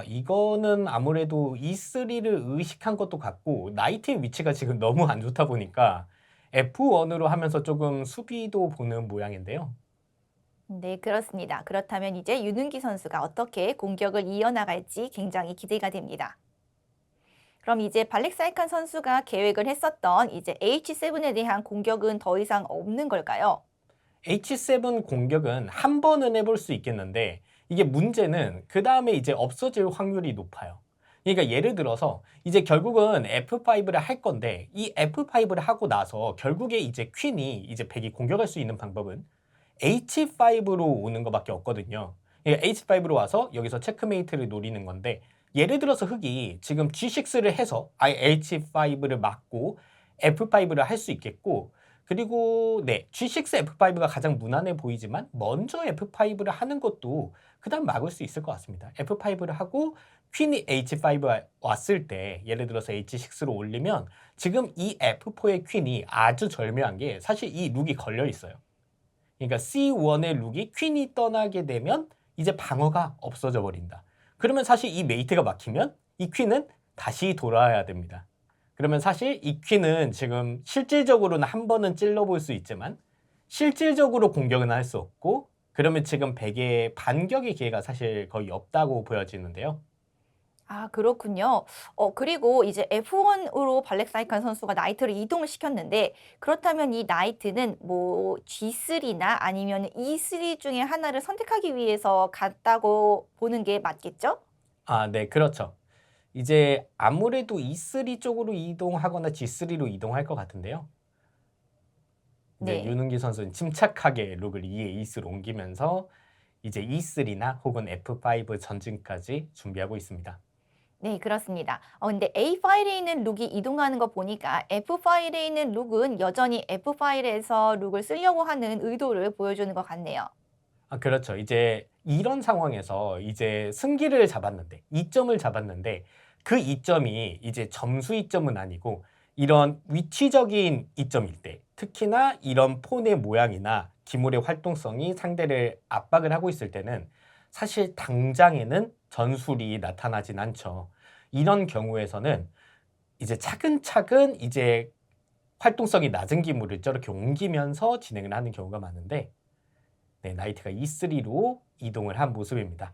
이거는 아무래도 E3를 의식한 것도 같고 나이트의 위치가 지금 너무 안 좋다 보니까 F1으로 하면서 조금 수비도 보는 모양인데요. 네, 그렇습니다. 그렇다면 이제 윤은기 선수가 어떻게 공격을 이어나갈지 굉장히 기대가 됩니다. 그럼 이제 발렉사이칸 선수가 계획을 했었던 이제 H7에 대한 공격은 더 이상 없는 걸까요? H7 공격은 한 번은 해볼 수 있겠는데 이게 문제는 그 다음에 이제 없어질 확률이 높아요. 그러니까 예를 들어서 이제 결국은 F5를 할 건데 이 F5를 하고 나서 결국에 이제 퀸이 이제 백이 공격할 수 있는 방법은 H5로 오는 것밖에 없거든요. 그러니까 H5로 와서 여기서 체크메이트를 노리는 건데 예를 들어서 흑이 지금 G6를 해서 아예 H5를 막고 F5를 할 수 있겠고 그리고 네, G6 F5가 가장 무난해 보이지만 먼저 F5를 하는 것도 그다음 막을 수 있을 것 같습니다. F5를 하고 퀸이 H5 왔을 때 예를 들어서 H6로 올리면 지금 이 F4의 퀸이 아주 절묘한 게 사실 이 룩이 걸려 있어요. 그러니까 C1의 룩이 퀸이 떠나게 되면 이제 방어가 없어져 버린다. 그러면 사실 이 메이트가 막히면 이 퀸은 다시 돌아와야 됩니다. 그러면 사실 이 퀸은 지금 실질적으로는 한 번은 찔러볼 수 있지만 실질적으로 공격은 할 수 없고 그러면 지금 백의 반격의 기회가 사실 거의 없다고 보여지는데요. 아, 그렇군요. 그리고 이제 F1으로 발렉사이칸 선수가 나이트를 이동을 시켰는데 그렇다면 이 나이트는 뭐 G3나 아니면 E3 중에 하나를 선택하기 위해서 갔다고 보는 게 맞겠죠? 네, 그렇죠. 이제 아무래도 E3 쪽으로 이동하거나 G3로 이동할 것 같은데요. 이제 네. 윤은기 선수는 침착하게 룩을 2에 이스로 옮기면서 이제 E3나 혹은 F5 전진까지 준비하고 있습니다. 네, 그렇습니다. 근데 A 파일에 있는 룩이 이동하는 거 보니까 F 파일에 있는 룩은 여전히 F 파일에서 룩을 쓰려고 하는 의도를 보여주는 것 같네요. 아, 그렇죠. 이제 이런 상황에서 이제 승기를 잡았는데, 이점을 잡았는데, 그 이점이 이제 점수 이점은 아니고, 이런 위치적인 이점일 때, 특히나 이런 폰의 모양이나 기물의 활동성이 상대를 압박을 하고 있을 때는 사실 당장에는 전술이 나타나진 않죠. 이런 경우에서는 이제 차근차근 이제 활동성이 낮은 기물을 저렇게 옮기면서 진행을 하는 경우가 많은데, 네, 나이트가 E3로 이동을 한 모습입니다.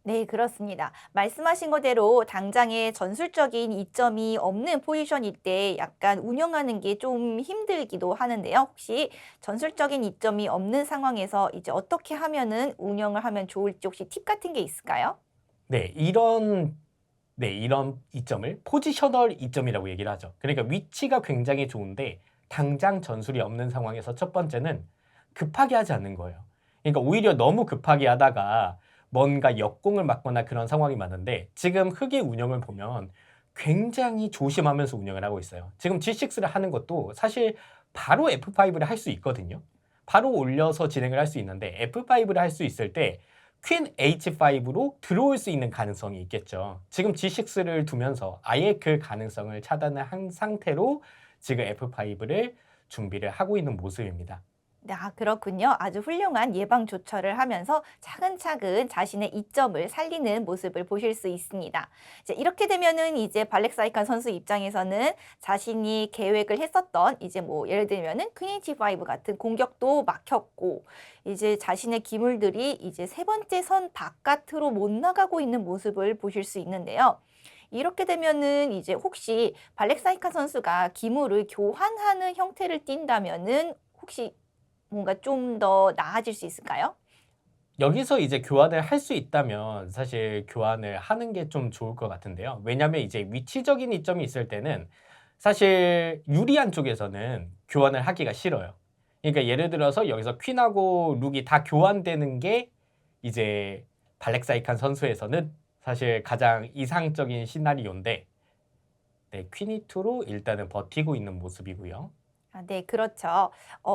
네, 그렇습니다. 말씀하신 거대로 당장에 전술적인 이점이 없는 포지션일 때 약간 운영하는 게 좀 힘들기도 하는데요. 혹시 전술적인 이점이 없는 상황에서 이제 어떻게 하면은 운영을 하면 좋을지 혹시 팁 같은 게 있을까요? 네, 이런 이점을 포지셔널 이점이라고 얘기를 하죠. 그러니까 위치가 굉장히 좋은데 당장 전술이 없는 상황에서 첫 번째는 급하게 하지 않는 거예요. 그러니까 오히려 너무 급하게 하다가 뭔가 역공을 맞거나 그런 상황이 많은데 지금 흑의 운영을 보면 굉장히 조심하면서 운영을 하고 있어요. 지금 G6를 하는 것도 사실 바로 F5를 할 수 있거든요. 바로 올려서 진행을 할 수 있는데 F5를 할 수 있을 때 퀸 H5로 들어올 수 있는 가능성이 있겠죠. 지금 G6를 두면서 아예 그 가능성을 차단을 한 상태로 지금 F5를 준비를 하고 있는 모습입니다. 네, 그렇군요. 아주 훌륭한 예방 조처를 하면서 차근차근 자신의 이점을 살리는 모습을 보실 수 있습니다. 이제 이렇게 되면은 이제 발렉사이칸 선수 입장에서는 자신이 계획을 했었던 이제 뭐 예를 들면은 퀸 H5 같은 공격도 막혔고 이제 자신의 기물들이 이제 세 번째 선 바깥으로 못 나가고 있는 모습을 보실 수 있는데요. 이렇게 되면은 이제 혹시 발렉사이칸 선수가 기물을 교환하는 형태를 띈다면은 혹시 뭔가 좀 더 나아질 수 있을까요? 여기서 이제 교환을 할 수 있다면 사실 교환을 하는 게 좀 좋을 것 같은데요. 왜냐하면 이제 위치적인 이점이 있을 때는 사실 유리한 쪽에서는 교환을 하기가 싫어요. 그러니까 예를 들어서 여기서 퀸하고 룩이 다 교환되는 게 이제 발렉사이칸 선수에서는 사실 가장 이상적인 시나리오인데 네, 퀸이2로 일단은 버티고 있는 모습이고요. 네, 그렇죠.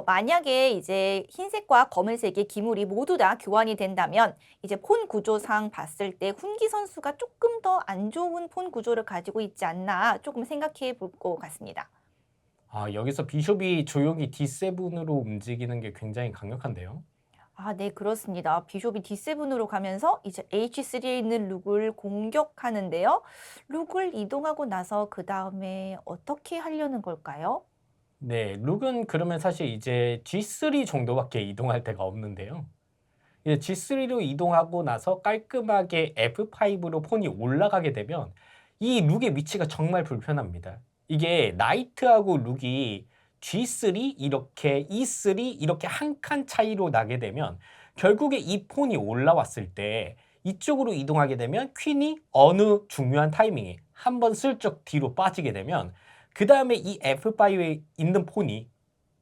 만약에 이제 흰색과 검은색의 기물이 모두 다 교환이 된다면 이제 폰 구조상 봤을 때 훈기 선수가 조금 더 안 좋은 폰 구조를 가지고 있지 않나 조금 생각해 볼 것 같습니다. 아, 여기서 비숍이 조용히 D7으로 움직이는 게 굉장히 강력한데요. 네, 그렇습니다. 비숍이 D7으로 가면서 이제 H3에 있는 룩을 공격하는데요. 룩을 이동하고 나서 그 다음에 어떻게 하려는 걸까요? 네, 룩은 그러면 사실 이제 G3 정도밖에 이동할 데가 없는데요. 이제 G3로 이동하고 나서 깔끔하게 F5로 폰이 올라가게 되면 이 룩의 위치가 정말 불편합니다. 이게 나이트하고 룩이 G3 이렇게 E3 이렇게 한 칸 차이로 나게 되면 결국에 이 폰이 올라왔을 때 이쪽으로 이동하게 되면 퀸이 어느 중요한 타이밍에 한번 슬쩍 뒤로 빠지게 되면 그 다음에 이 F5에 있는 폰이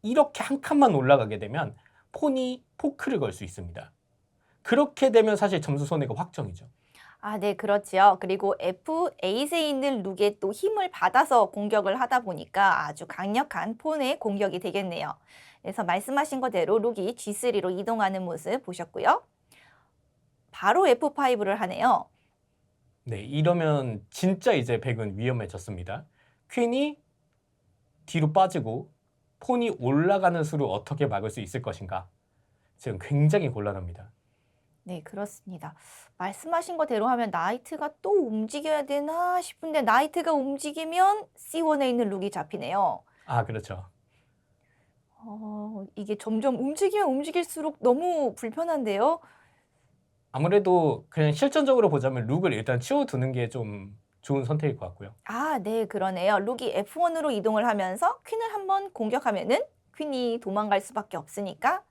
이렇게 한 칸만 올라가게 되면 폰이 포크를 걸 수 있습니다. 그렇게 되면 사실 점수 손해가 확정이죠. 네, 그렇지요. 그리고 F8에 있는 룩에 또 힘을 받아서 공격을 하다 보니까 아주 강력한 폰의 공격이 되겠네요. 그래서 말씀하신 거대로 룩이 G3로 이동하는 모습 보셨고요. 바로 F5를 하네요. 네, 이러면 진짜 이제 백은 위험해졌습니다. 퀸이 뒤로 빠지고 폰이 올라가는 수를 어떻게 막을 수 있을 것인가? 지금 굉장히 곤란합니다. 네, 그렇습니다. 말씀하신 거대로 하면 나이트가 또 움직여야 되나 싶은데 나이트가 움직이면 C1에 있는 룩이 잡히네요. 아, 그렇죠. 이게 점점 움직이면 움직일수록 너무 불편한데요. 아무래도 그냥 실전적으로 보자면 룩을 일단 치워두는 게 좀 좋은 선택일 것 같고요. 네, 그러네요. 룩이 F1으로 이동을 하면서 퀸을 한번 공격하면은 퀸이 도망갈 수밖에 없으니까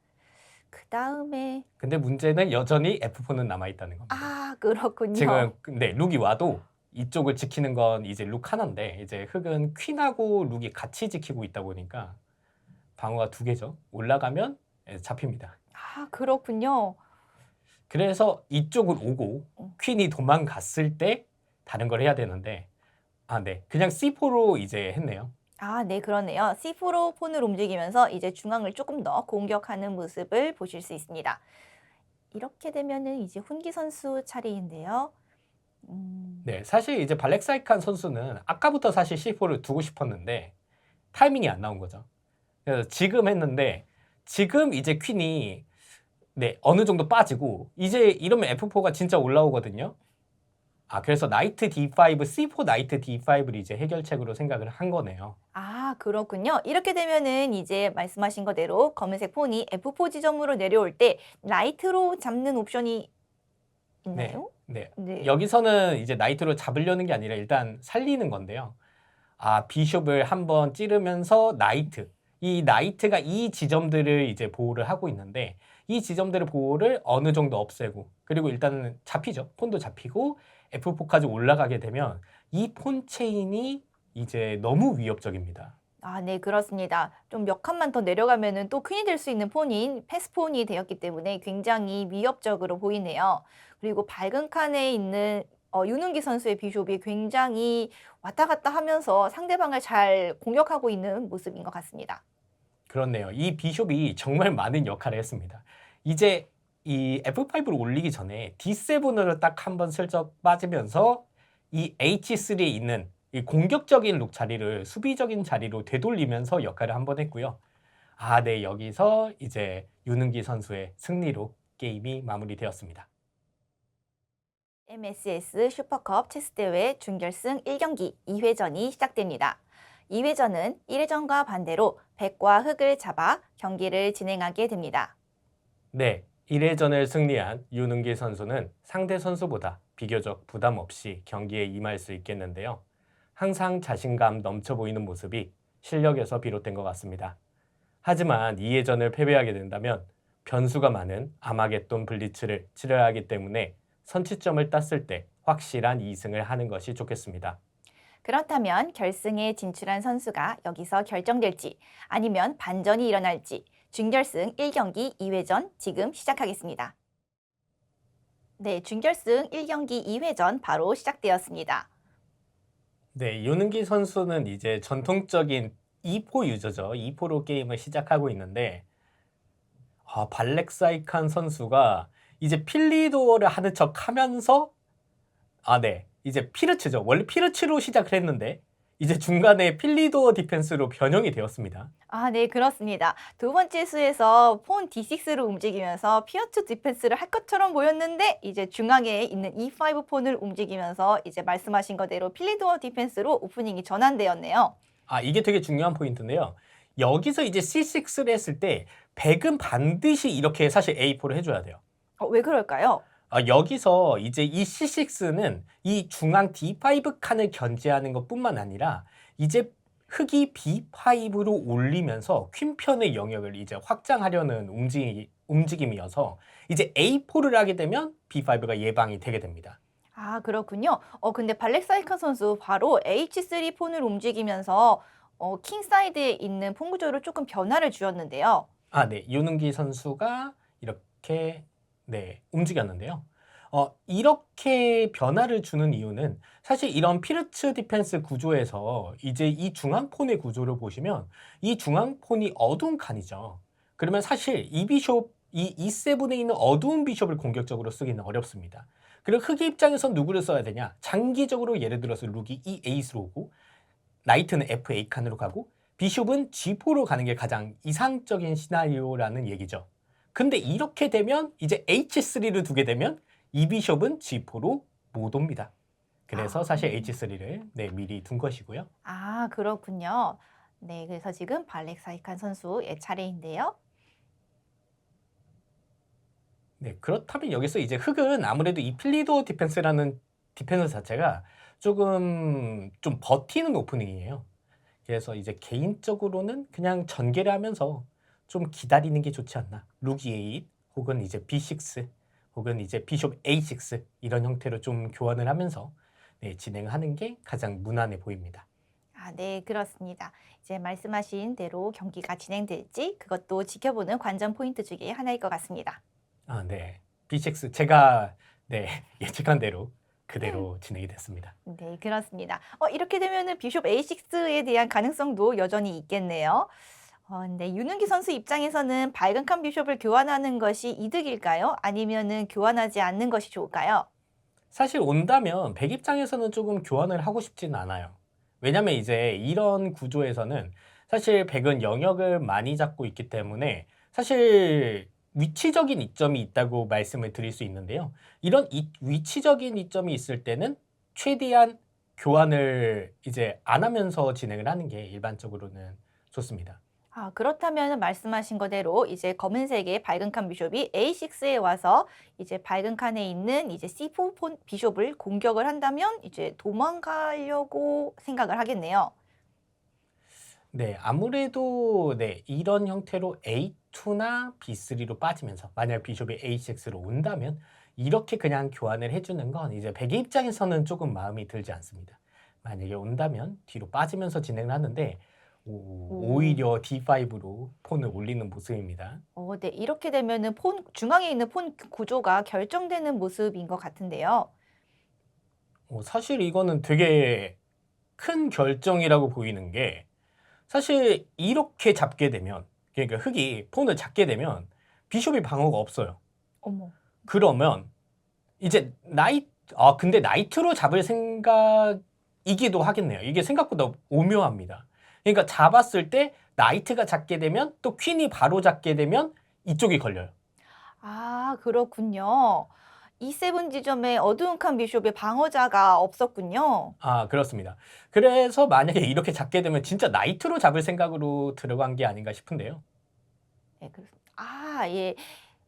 그다음에 근데 문제는 여전히 F4는 남아있다는 겁니다. 그렇군요. 지금 근데 룩이 와도 이쪽을 지키는 건 이제 룩 하나인데 이제 흑은 퀸하고 룩이 같이 지키고 있다 보니까 방어가 두 개죠. 올라가면 잡힙니다. 그렇군요. 그래서 이쪽을 오고 음. 퀸이 도망갔을 때 다른 걸 해야 되는데 네. 그냥 C4로 이제 했네요. 아, 네, 그러네요. C4로 폰을 움직이면서 이제 중앙을 조금 더 공격하는 모습을 보실 수 있습니다. 이렇게 되면은 이제 훈기 선수 차례인데요. 네, 사실 이제 발렉사이칸 선수는 아까부터 사실 C4를 두고 싶었는데 타이밍이 안 나온 거죠. 그래서 지금 했는데 지금 이제 퀸이 어느 정도 빠지고 이제 이러면 F4가 진짜 올라오거든요. 그래서 나이트 D5, C4 나이트 D5를 이제 해결책으로 생각을 한 거네요. 아, 그렇군요. 이렇게 되면은 이제 말씀하신 거대로 검은색 폰이 F4 지점으로 내려올 때 라이트로 잡는 옵션이 있나요? 네. 네. 여기서는 이제 나이트로 잡으려는 게 아니라 일단 살리는 건데요. 비숍을 한번 찌르면서 나이트. 이 나이트가 이 지점들을 이제 보호를 하고 있는데 이 지점들의 보호를 어느 정도 없애고 그리고 일단은 잡히죠. 폰도 잡히고 F4까지 올라가게 되면 이 폰 체인이 이제 너무 위협적입니다. 아, 네, 그렇습니다. 좀 몇 칸만 더 내려가면은 또 퀸이 될 수 있는 폰인 패스폰이 되었기 때문에 굉장히 위협적으로 보이네요. 그리고 밝은 칸에 있는 윤은기 선수의 비숍이 굉장히 왔다 갔다 하면서 상대방을 잘 공격하고 있는 모습인 것 같습니다. 그렇네요. 이 비숍이 정말 많은 역할을 했습니다. 이제 이 F5를 올리기 전에 D7으로 딱 한번 슬쩍 빠지면서 이 H3에 있는 이 공격적인 룩 자리를 수비적인 자리로 되돌리면서 역할을 한번 했고요. 네, 여기서 이제 윤은기 선수의 승리로 게임이 마무리되었습니다. MSS 슈퍼컵 체스대회 준결승 1경기 2회전이 시작됩니다. 2회전은 1회전과 반대로 백과 흑을 잡아 경기를 진행하게 됩니다. 네, 1회전을 승리한 윤은기 선수는 상대 선수보다 비교적 부담 없이 경기에 임할 수 있겠는데요. 항상 자신감 넘쳐 보이는 모습이 실력에서 비롯된 것 같습니다. 하지만 2회전을 패배하게 된다면 변수가 많은 아마겟돈 블리츠를 치러야 하기 때문에 선취점을 땄을 때 확실한 2승을 하는 것이 좋겠습니다. 그렇다면 결승에 진출한 선수가 여기서 결정될지 아니면 반전이 일어날지 준결승 1경기 2회전 지금 시작하겠습니다. 네, 준결승 1경기 2회전 바로 시작되었습니다. 네, 윤은기 선수는 이제 전통적인 2포 유저죠. 2포로 게임을 시작하고 있는데 발렉사이칸 선수가 이제 필리도어를 하는 척 하면서 네. 이제 피르츠죠. 원래 피르츠로 시작을 했는데 이제 중간에 필리도어 디펜스로 변형이 되었습니다. 아, 네, 그렇습니다. 두 번째 수에서 폰 D6로 움직이면서 피어투 디펜스를 할 것처럼 보였는데 이제 중앙에 있는 E5 폰을 움직이면서 이제 말씀하신 거대로 필리도어 디펜스로 오프닝이 전환되었네요. 이게 되게 중요한 포인트인데요. 여기서 이제 C6를 했을 때 백은 반드시 이렇게 사실 A4를 해줘야 돼요. 왜 그럴까요? 여기서 이제 이 C6는 이 중앙 D5 칸을 견제하는 것뿐만 아니라 이제 흑이 B5로 올리면서 퀸편의 영역을 이제 확장하려는 움직임이어서 이제 A4를 하게 되면 B5가 예방이 되게 됩니다. 아, 그렇군요. 근데 발렉사이칸 선수 바로 H3 폰을 움직이면서 킹사이드에 있는 폰 구조를 조금 변화를 주었는데요. 네. 윤은기 선수가 이렇게 움직였는데요. 이렇게 변화를 주는 이유는 사실 이런 피르츠 디펜스 구조에서 이제 이 중앙폰의 구조를 보시면 이 중앙폰이 어두운 칸이죠. 그러면 사실 이 비숍, 이 E7에 있는 어두운 비숍을 공격적으로 쓰기는 어렵습니다. 그리고 흑의 입장에선 누구를 써야 되냐? 장기적으로 예를 들어서 룩이 E8으로 오고 나이트는 F8 칸으로 가고 비숍은 G4로 가는 게 가장 이상적인 시나리오라는 얘기죠. 근데 이렇게 되면 이제 H3를 두게 되면 이 비숍은 G4로 못 옵니다. 그래서 사실 H3를 미리 둔 것이고요. 아, 그렇군요. 네, 그래서 지금 발렉사이칸 선수의 차례인데요. 그렇다면 여기서 이제 흑은 아무래도 이 필리도 디펜스라는 디펜스 자체가 조금 좀 버티는 오프닝이에요. 그래서 이제 개인적으로는 그냥 전개를 하면서 좀 기다리는 게 좋지 않나. 룩 E8 혹은 이제 B6 혹은 이제 비숍 A6 이런 형태로 좀 교환을 하면서 진행하는 게 가장 무난해 보입니다. 아, 네, 그렇습니다. 이제 말씀하신 대로 경기가 진행될지 그것도 지켜보는 관전 포인트 중에 하나일 것 같습니다. 네. B6 제가 예측한 대로 그대로 진행이 됐습니다. 네, 그렇습니다. 이렇게 되면은 비숍 A6에 대한 가능성도 여전히 있겠네요. 근데 윤은기 선수 입장에서는 밝은 칸 비숍을 교환하는 것이 이득일까요? 아니면은 교환하지 않는 것이 좋을까요? 사실 온다면 백 입장에서는 조금 교환을 하고 싶진 않아요. 왜냐면 이제 이런 구조에서는 사실 백은 영역을 많이 잡고 있기 때문에 사실 위치적인 이점이 있다고 말씀을 드릴 수 있는데요. 이런 위치적인 이점이 있을 때는 최대한 교환을 이제 안 하면서 진행을 하는 게 일반적으로는 좋습니다. 그렇다면 말씀하신 거대로 이제 검은색의 밝은 칸 비숍이 A6에 와서 이제 밝은 칸에 있는 이제 C4 비숍을 공격을 한다면 이제 도망가려고 생각을 하겠네요. 네, 아무래도 네, 이런 형태로 A2나 B3로 빠지면서 만약 비숍이 A6로 온다면 이렇게 그냥 교환을 해주는 건 이제 백의 입장에서는 조금 마음이 들지 않습니다. 만약에 온다면 뒤로 빠지면서 진행을 하는데 오히려 D5로 폰을 올리는 모습입니다. 네, 이렇게 되면은 중앙에 있는 폰 구조가 결정되는 모습인 것 같은데요. 사실 이거는 되게 큰 결정이라고 보이는 게 사실 이렇게 잡게 되면 그러니까 흑이 폰을 잡게 되면 비숍이 방어가 없어요. 어머. 그러면 이제 근데 나이트로 잡을 생각이기도 하겠네요. 이게 생각보다 오묘합니다. 그러니까 잡았을 때 나이트가 잡게 되면 또 퀸이 바로 잡게 되면 이쪽이 걸려요. 그렇군요. E7 지점에 어두운 칸 비숍의 방어자가 없었군요. 그렇습니다. 그래서 만약에 이렇게 잡게 되면 진짜 나이트로 잡을 생각으로 들어간 게 아닌가 싶은데요. 네, 그렇습니다. 예.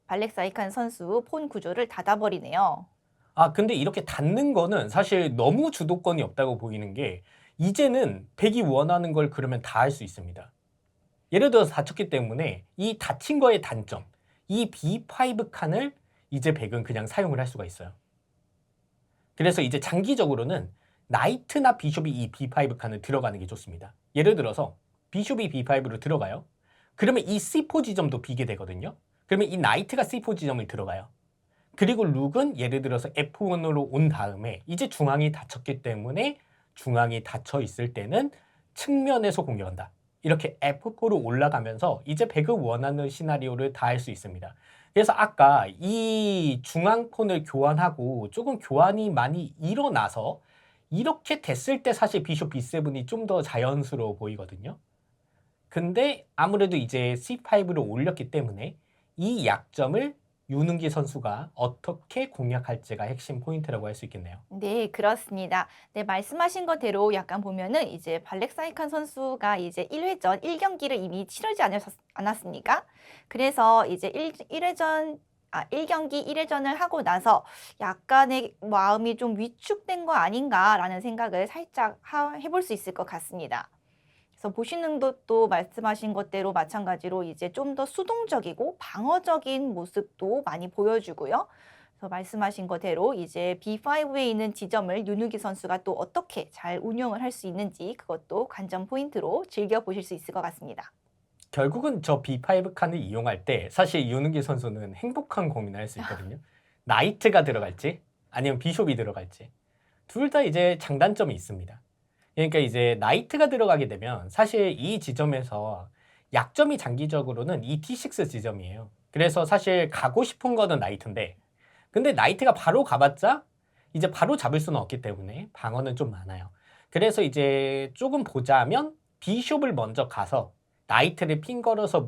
발렉 사이칸 선수 폰 구조를 닫아버리네요. 근데 이렇게 닫는 거는 사실 너무 주도권이 없다고 보이는 게 이제는 백이 원하는 걸 그러면 다 할 수 있습니다. 예를 들어서 닫혔기 때문에 이 닫힌 거의 단점, 이 B5 칸을 이제 백은 그냥 사용을 할 수가 있어요. 그래서 이제 장기적으로는 나이트나 비숍이 이 B5 칸을 들어가는 게 좋습니다. 예를 들어서 비숍이 B5로 들어가요. 그러면 이 C4 지점도 비게 되거든요. 그러면 이 나이트가 C4 지점을 들어가요. 그리고 룩은 예를 들어서 F1으로 온 다음에 이제 중앙이 닫혔기 때문에 중앙이 닫혀 있을 때는 측면에서 공격한다. 이렇게 F4로 올라가면서 이제 백을 원하는 시나리오를 다 할 수 있습니다. 그래서 아까 이 중앙폰을 교환하고 조금 교환이 많이 일어나서 이렇게 됐을 때 사실 비숍 B7이 좀 더 자연스러워 보이거든요. 근데 아무래도 이제 C5로 올렸기 때문에 이 약점을 윤은기 선수가 어떻게 공략할지가 핵심 포인트라고 할 수 있겠네요. 네, 그렇습니다. 네, 말씀하신 것대로 약간 보면은 이제 발렉 사이칸 선수가 이제 1회전 1경기를 이미 치르지 않았습니까? 그래서 이제 1경기 1회전을 하고 나서 약간의 마음이 좀 위축된 거 아닌가라는 생각을 살짝 해볼 수 있을 것 같습니다. 그래서 보시는 것도 말씀하신 것대로 마찬가지로 이제 좀 더 수동적이고 방어적인 모습도 많이 보여주고요. 그래서 말씀하신 것대로 이제 B5에 있는 지점을 윤우기 선수가 또 어떻게 잘 운영을 할 수 있는지 그것도 관전 포인트로 즐겨보실 수 있을 것 같습니다. 결국은 저 B5 칸을 이용할 때 사실 윤은기 선수는 행복한 고민을 할 수 있거든요. 나이트가 들어갈지 아니면 비숍이 들어갈지 둘 다 이제 장단점이 있습니다. 그러니까 이제 나이트가 들어가게 되면 사실 이 지점에서 약점이 장기적으로는 이 T6 지점이에요. 그래서 사실 가고 싶은 거는 나이트인데 근데 나이트가 바로 가봤자 이제 바로 잡을 수는 없기 때문에 방어는 좀 많아요. 그래서 이제 조금 보자면 비숍을 먼저 가서 나이트를 핀 걸어서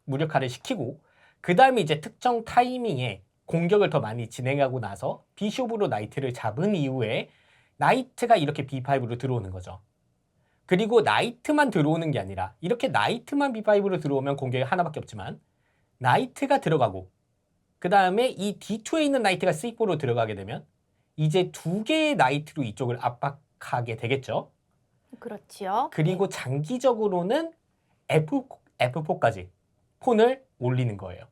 무력화를 시키고 그 다음에 이제 특정 타이밍에 공격을 더 많이 진행하고 나서 비숍으로 나이트를 잡은 이후에 나이트가 이렇게 B5로 들어오는 거죠. 그리고 나이트만 들어오는 게 아니라 이렇게 나이트만 B5로 들어오면 공격이 하나밖에 없지만 나이트가 들어가고 그 다음에 이 D2에 있는 나이트가 C4로 들어가게 되면 이제 두 개의 나이트로 이쪽을 압박하게 되겠죠. 그렇지요. 그리고 장기적으로는 F4까지 폰을 올리는 거예요.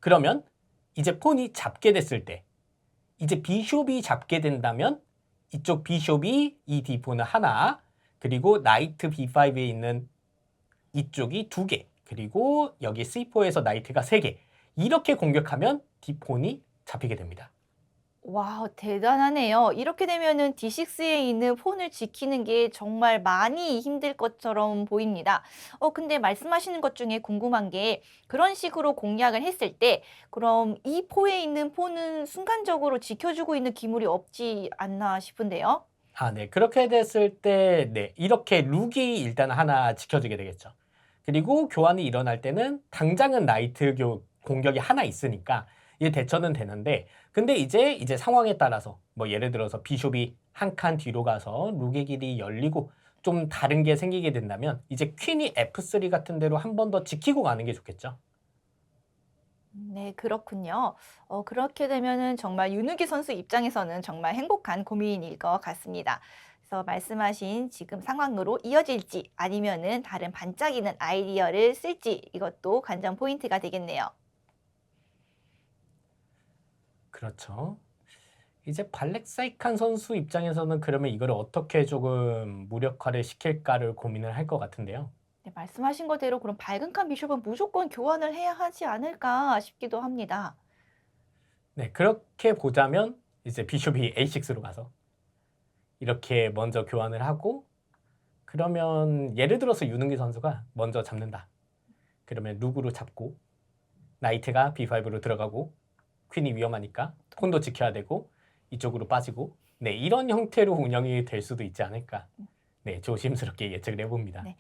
그러면 이제 폰이 잡게 됐을 때 이제 비숍이 잡게 된다면 이쪽 비숍이 이 D4는 하나 그리고 나이트 B5에 있는 이쪽이 두 개 그리고 여기 C4에서 나이트가 세 개 이렇게 공격하면 D4이 잡히게 됩니다. 와, 대단하네요. 이렇게 되면은 D6에 있는 폰을 지키는 게 정말 많이 힘들 것처럼 보입니다. 근데 말씀하시는 것 중에 궁금한 게 그런 식으로 공략을 했을 때 그럼 이 포에 있는 폰은 순간적으로 지켜주고 있는 기물이 없지 않나 싶은데요. 아, 네. 그렇게 됐을 때, 네. 이렇게 룩이 일단 하나 지켜지게 되겠죠. 그리고 교환이 일어날 때는 당장은 나이트 공격이 하나 있으니까 이게 대처는 되는데, 근데 이제 상황에 따라서 뭐 예를 들어서 비숍이 한 칸 뒤로 가서 룩의 길이 열리고 좀 다른 게 생기게 된다면 이제 퀸이 F3 같은 데로 한 번 더 지키고 가는 게 좋겠죠. 네, 그렇군요. 그렇게 되면은 정말 윤우기 선수 입장에서는 정말 행복한 고민일 것 같습니다. 그래서 말씀하신 지금 상황으로 이어질지 아니면은 다른 반짝이는 아이디어를 쓸지 이것도 관전 포인트가 되겠네요. 그렇죠. 이제 발렉사이칸 선수 입장에서는 그러면 이걸 어떻게 조금 무력화를 시킬까를 고민을 할 것 같은데요. 네, 말씀하신 거대로 그럼 밝은 칸 비숍은 무조건 교환을 해야 하지 않을까 싶기도 합니다. 네, 그렇게 보자면 이제 비숍이 A6로 가서 이렇게 먼저 교환을 하고, 그러면 예를 들어서 유능기 선수가 먼저 잡는다. 그러면 룩으로 잡고 나이트가 B5로 들어가고 퀸이 위험하니까 폰도 지켜야 되고 이쪽으로 빠지고, 네, 이런 형태로 운영이 될 수도 있지 않을까. 네, 조심스럽게 예측을 해봅니다. 네.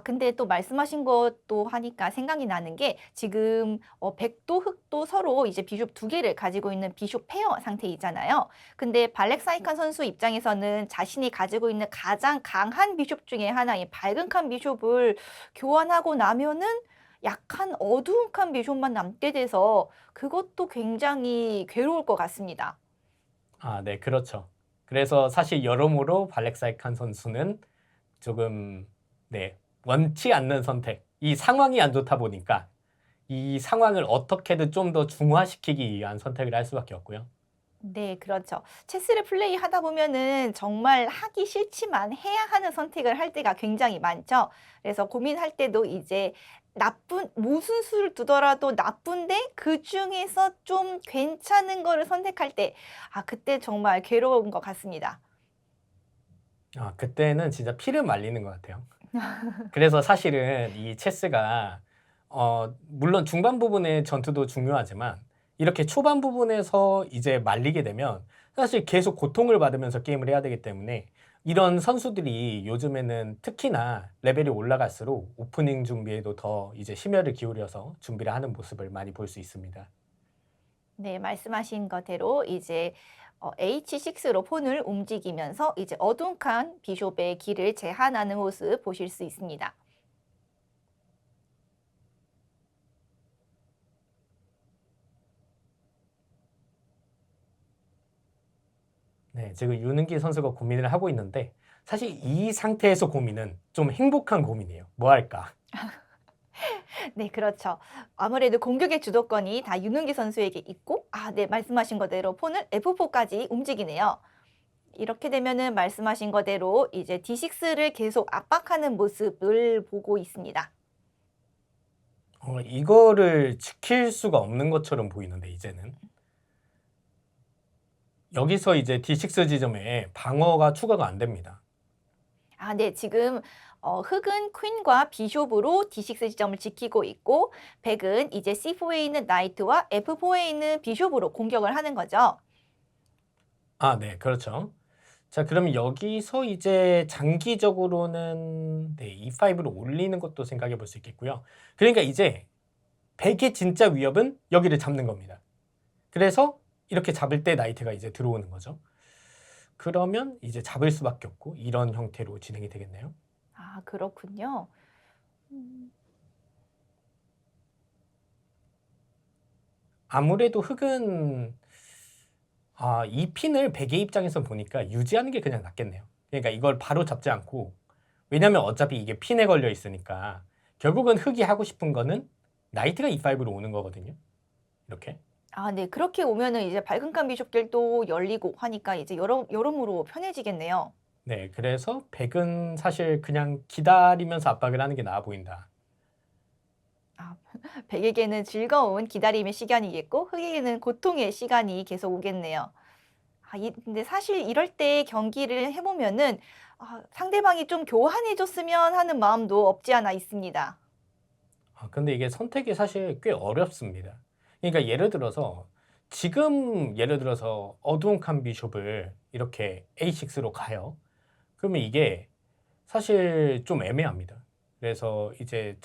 근데 또 말씀하신 것도 하니까 생각이 나는 게 지금 백도 흑도 서로 이제 비숍 두 개를 가지고 있는 비숍 페어 상태이잖아요. 근데 발렉사이칸 선수 입장에서는 자신이 가지고 있는 가장 강한 비숍 중에 하나인 밝은 칸 비숍을 교환하고 나면은 약한 어두운 칸 비숍만 남게 돼서 그것도 굉장히 괴로울 것 같습니다. 아, 네, 그렇죠. 그래서 사실 여러모로 발렉사이칸 선수는 조금, 네, 원치 않는 선택. 이 상황이 안 좋다 보니까 이 상황을 어떻게든 좀 더 중화시키기 위한 선택을 할 수밖에 없고요. 네, 그렇죠. 체스를 플레이하다 보면은 정말 하기 싫지만 해야 하는 선택을 할 때가 굉장히 많죠. 그래서 고민할 때도 이제 나쁜 무슨 수를 두더라도 나쁜데 그중에서 좀 괜찮은 거를 선택할 때 그때 정말 괴로운 것 같습니다. 아, 그때는 진짜 피를 말리는 것 같아요. 그래서 사실은 이 체스가 물론 중반 부분의 전투도 중요하지만 이렇게 초반 부분에서 이제 말리게 되면 사실 계속 고통을 받으면서 게임을 해야 되기 때문에 이런 선수들이 요즘에는 특히나 레벨이 올라갈수록 오프닝 준비에도 더 이제 심혈을 기울여서 준비를 하는 모습을 많이 볼 수 있습니다. 네, 말씀하신 것대로 이제 H6로 폰을 움직이면서 이제 어두운 칸 비숍의 길을 제한하는 모습 보실 수 있습니다. 네, 지금 유능기 선수가 고민을 하고 있는데 사실 이 상태에서 고민은 좀 행복한 고민이에요. 뭐 할까? 네, 그렇죠. 아무래도 공격의 주도권이 다 윤은기 선수에게 있고, 네, 말씀하신 거대로 폰을 F4까지 움직이네요. 이렇게 되면은 말씀하신 거대로 이제 D6를 계속 압박하는 모습을 보고 있습니다. 이거를 지킬 수가 없는 것처럼 보이는데 이제는 여기서 이제 D6 지점에 방어가 추가가 안 됩니다. 네, 지금 흑은 퀸과 비숍으로 D6 지점을 지키고 있고, 백은 이제 C4에 있는 나이트와 F4에 있는 비숍으로 공격을 하는 거죠. 아, 네, 그렇죠. 자, 그러면 여기서 이제 장기적으로는 네, E5로 올리는 것도 생각해 볼 수 있겠고요. 그러니까 이제 백의 진짜 위협은 여기를 잡는 겁니다. 그래서 이렇게 잡을 때 나이트가 이제 들어오는 거죠. 그러면 이제 잡을 수밖에 없고 이런 형태로 진행이 되겠네요. 그렇군요. 음. 아무래도 흑은 이 핀을 백의 입장에서 보니까 유지하는 게 그냥 낫겠네요. 그러니까 이걸 바로 잡지 않고, 왜냐면 어차피 이게 핀에 걸려 있으니까 결국은 흑이 하고 싶은 거는 나이트가 E5로 오는 거거든요. 이렇게. 네. 그렇게 오면은 이제 밝은 칸 비숍길도 열리고 하니까 이제 여러모로 편해지겠네요. 네, 그래서 백은 사실 그냥 기다리면서 압박을 하는 게 나아 보인다. 아 백에게는 즐거운 기다림의 시간이겠고 흑에게는 고통의 시간이 계속 오겠네요. 근데 사실 이럴 때 경기를 해보면은 상대방이 좀 교환해줬으면 하는 마음도 없지 않아 있습니다. 근데 이게 선택이 사실 꽤 어렵습니다. 그러니까 예를 들어서 지금 예를 들어서 어두운 칸 비숍을 이렇게 A6로 가요. 그러면 이게 사실 좀 애매합니다. 그래서 이제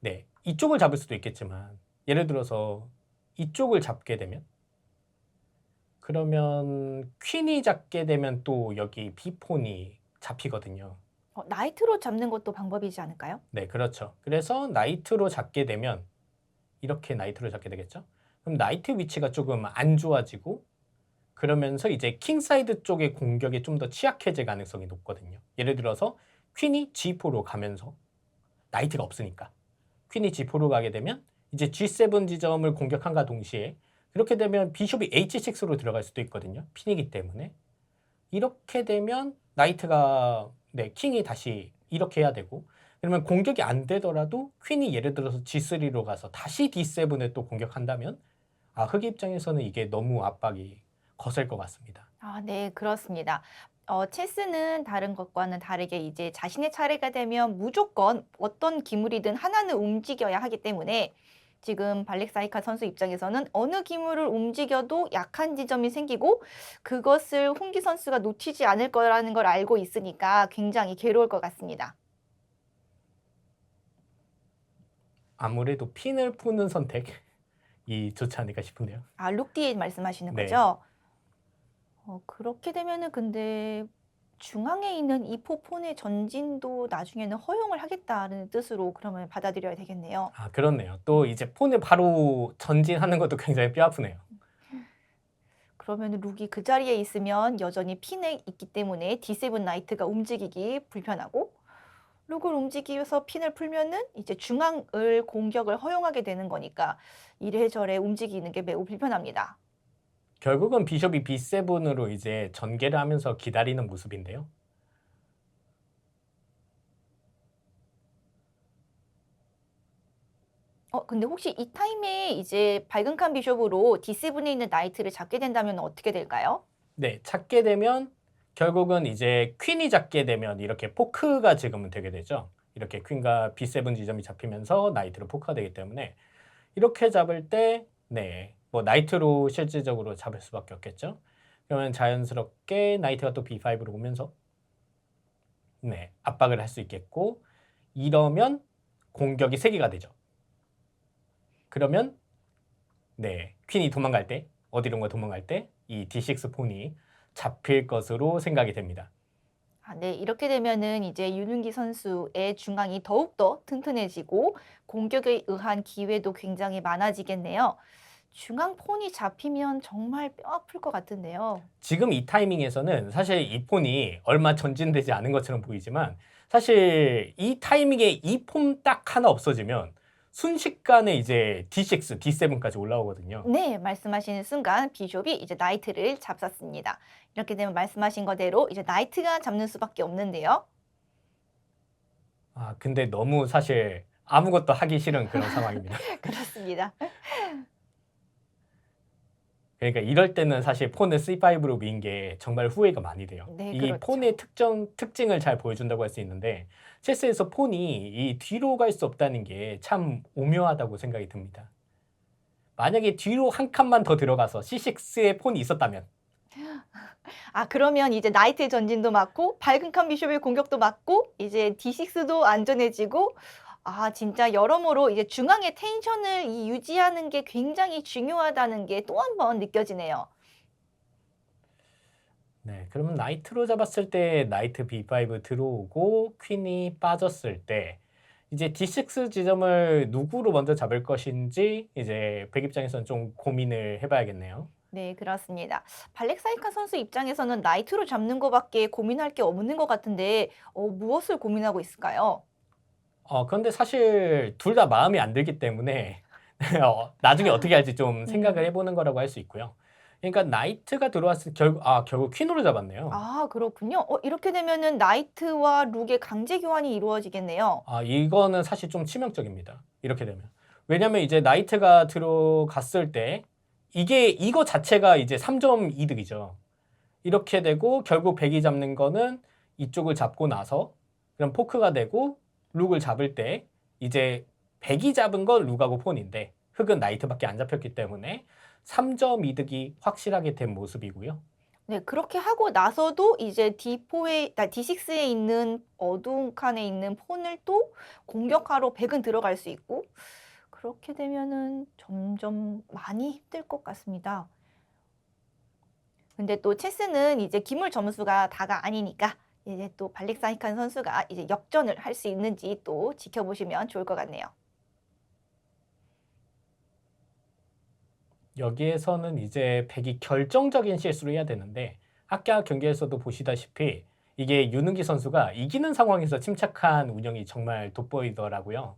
네, 이쪽을 잡을 수도 있겠지만 예를 들어서 이쪽을 잡게 되면 그러면 퀸이 잡게 되면 또 여기 B폰이 잡히거든요. 나이트로 잡는 것도 방법이지 않을까요? 네, 그렇죠. 그래서 나이트로 잡게 되면 이렇게 나이트로 잡게 되겠죠. 그럼 나이트 위치가 조금 안 좋아지고 그러면서 이제 킹사이드 쪽의 공격이 좀 더 취약해질 가능성이 높거든요. 예를 들어서 퀸이 G4로 가면서 나이트가 없으니까 퀸이 G4로 가게 되면 이제 G7 지점을 공격한과 동시에 그렇게 되면 비숍이 H6로 들어갈 수도 있거든요. 핀이기 때문에 이렇게 되면 나이트가 킹이 다시 이렇게 해야 되고 그러면 공격이 안 되더라도 퀸이 예를 들어서 G3로 가서 다시 D7을 또 공격한다면 흑 입장에서는 이게 너무 압박이 거셀 것 같습니다. 네, 그렇습니다. 체스는 다른 것과는 다르게 이제 자신의 차례가 되면 무조건 어떤 기물이든 하나는 움직여야 하기 때문에 지금 발렉사이카 선수 입장에서는 어느 기물을 움직여도 약한 지점이 생기고 그것을 홍기 선수가 놓치지 않을 거라는 걸 알고 있으니까 굉장히 괴로울 것 같습니다. 아무래도 핀을 푸는 선택이 좋지 않을까 싶은데요. 룩디에 말씀하시는 네. 거죠? 그렇게 되면은 근데 중앙에 있는 이 포폰의 전진도 나중에는 허용을 하겠다는 뜻으로 그러면 받아들여야 되겠네요. 그렇네요. 또 이제 폰을 바로 전진하는 것도 굉장히 뼈아프네요. 그러면 룩이 그 자리에 있으면 여전히 핀에 있기 때문에 D7 나이트가 움직이기 불편하고 룩을 움직여서 핀을 풀면은 이제 중앙을 공격을 허용하게 되는 거니까 이래저래 움직이는 게 매우 불편합니다. 결국은 비숍이 B7으로 이제 전개를 하면서 기다리는 모습인데요. 근데 혹시 이 타임에 이제 밝은 칸 비숍으로 D7에 있는 나이트를 잡게 된다면 어떻게 될까요? 네, 찾게 되면 결국은 이제 퀸이 잡게 되면 이렇게 포크가 지금은 되게 되죠. 이렇게 퀸과 B7 지점이 잡히면서 나이트로 포크가 되기 때문에 이렇게 잡을 때 뭐 나이트로 실질적으로 잡을 수밖에 없겠죠. 그러면 자연스럽게 나이트가 또 B5로 오면서 압박을 할 수 있겠고 이러면 공격이 3개가 되죠. 그러면 퀸이 도망갈 때 어디론가 도망갈 때 이 D6 폰이 잡힐 것으로 생각이 됩니다. 네, 이렇게 되면은 이제 윤은기 선수의 중앙이 더욱더 튼튼해지고 공격에 의한 기회도 굉장히 많아지겠네요. 중앙 폰이 잡히면 정말 뼈 아플 것 같은데요. 지금 이 타이밍에서는 사실 이 폰이 얼마 전진되지 않은 것처럼 보이지만 사실 이 타이밍에 이 폰 딱 하나 없어지면 순식간에 이제 D6, D7까지 올라오거든요. 네, 말씀하시는 순간 비숍이 이제 나이트를 잡았습니다. 이렇게 되면 말씀하신 거대로 이제 나이트가 잡는 수밖에 없는데요. 근데 너무 사실 아무것도 하기 싫은 그런 상황입니다. 그렇습니다. 그러니까 이럴 때는 사실 폰을 C5로 민 게 정말 후회가 많이 돼요. 네, 이 그렇죠. 폰의 특징을 잘 보여준다고 할 수 있는데 체스에서 폰이 이 뒤로 갈 수 없다는 게 참 오묘하다고 생각이 듭니다. 만약에 뒤로 한 칸만 더 들어가서 C6에 폰이 있었다면 그러면 이제 나이트의 전진도 맞고 밝은 칸 비숍의 공격도 맞고 이제 D6도 안전해지고 진짜 여러모로 이제 중앙의 텐션을 유지하는 게 굉장히 중요하다는 게 또 한 번 느껴지네요. 그러면 나이트로 잡았을 때 나이트 B5 들어오고 퀸이 빠졌을 때 이제 D6 지점을 누구로 먼저 잡을 것인지 이제 백 입장에서는 좀 고민을 해봐야겠네요. 네, 그렇습니다. 발렉사이카 선수 입장에서는 나이트로 잡는 것밖에 고민할 게 없는 것 같은데 무엇을 고민하고 있을까요? 그런데 사실 둘 다 마음이 안 들기 때문에 나중에 어떻게 할지 좀 생각을 해보는 거라고 할 수 있고요. 그러니까 나이트가 들어왔을 때 결국 퀸으로 잡았네요. 그렇군요. 이렇게 되면은 나이트와 룩의 강제 교환이 이루어지겠네요. 이거는 사실 좀 치명적입니다. 이렇게 되면. 왜냐면 이제 나이트가 들어갔을 때 이거 자체가 이제 3점 이득이죠. 이렇게 되고 결국 백이 잡는 거는 이쪽을 잡고 나서 그럼 포크가 되고 룩을 잡을 때 이제 백이 잡은 건 룩하고 폰인데 흑은 나이트밖에 안 잡혔기 때문에 3점 이득이 확실하게 된 모습이고요. 네, 그렇게 하고 나서도 이제 D6에 있는 어두운 칸에 있는 폰을 또 공격하러 백은 들어갈 수 있고 그렇게 되면은 점점 많이 힘들 것 같습니다. 근데 또 체스는 이제 기물 점수가 다가 아니니까 이제 또 발렉사이칸 선수가 이제 역전을 할 수 있는지 또 지켜보시면 좋을 것 같네요. 여기에서는 이제 백이 결정적인 실수를 해야 되는데 아까 경기에서도 보시다시피 이게 유능기 선수가 이기는 상황에서 침착한 운영이 정말 돋보이더라고요.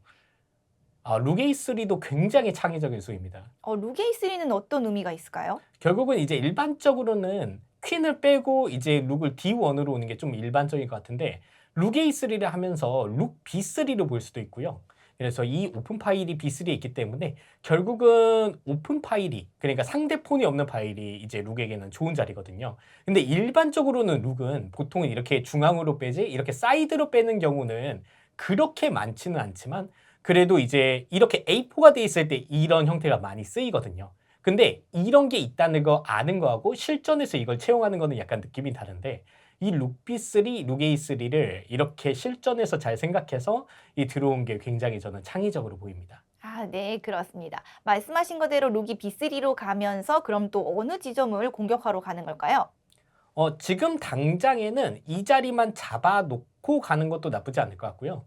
룩 A3도 굉장히 창의적인 수입니다. 룩 A3는 어떤 의미가 있을까요? 결국은 이제 일반적으로는 퀸을 빼고 이제 룩을 D1으로 오는 게 좀 일반적인 것 같은데 룩 A3를 하면서 룩 B3로 볼 수도 있고요. 그래서 이 오픈 파일이 B3에 있기 때문에 결국은 오픈 파일이 그러니까 상대 폰이 없는 파일이 이제 룩에게는 좋은 자리거든요. 근데 일반적으로는 룩은 보통은 이렇게 중앙으로 빼지 이렇게 사이드로 빼는 경우는 그렇게 많지는 않지만 그래도 이제 이렇게 A4가 돼 있을 때 이런 형태가 많이 쓰이거든요. 근데 이런 게 있다는 거 아는 거하고 실전에서 이걸 채용하는 거는 약간 느낌이 다른데 이 룩 B3, 룩 A3를 이렇게 실전에서 잘 생각해서 이 들어온 게 굉장히 저는 창의적으로 보입니다. 아, 네, 그렇습니다. 말씀하신 거대로 룩이 B3로 가면서 그럼 또 어느 지점을 공격하러 가는 걸까요? 지금 당장에는 이 자리만 잡아놓고 가는 것도 나쁘지 않을 것 같고요.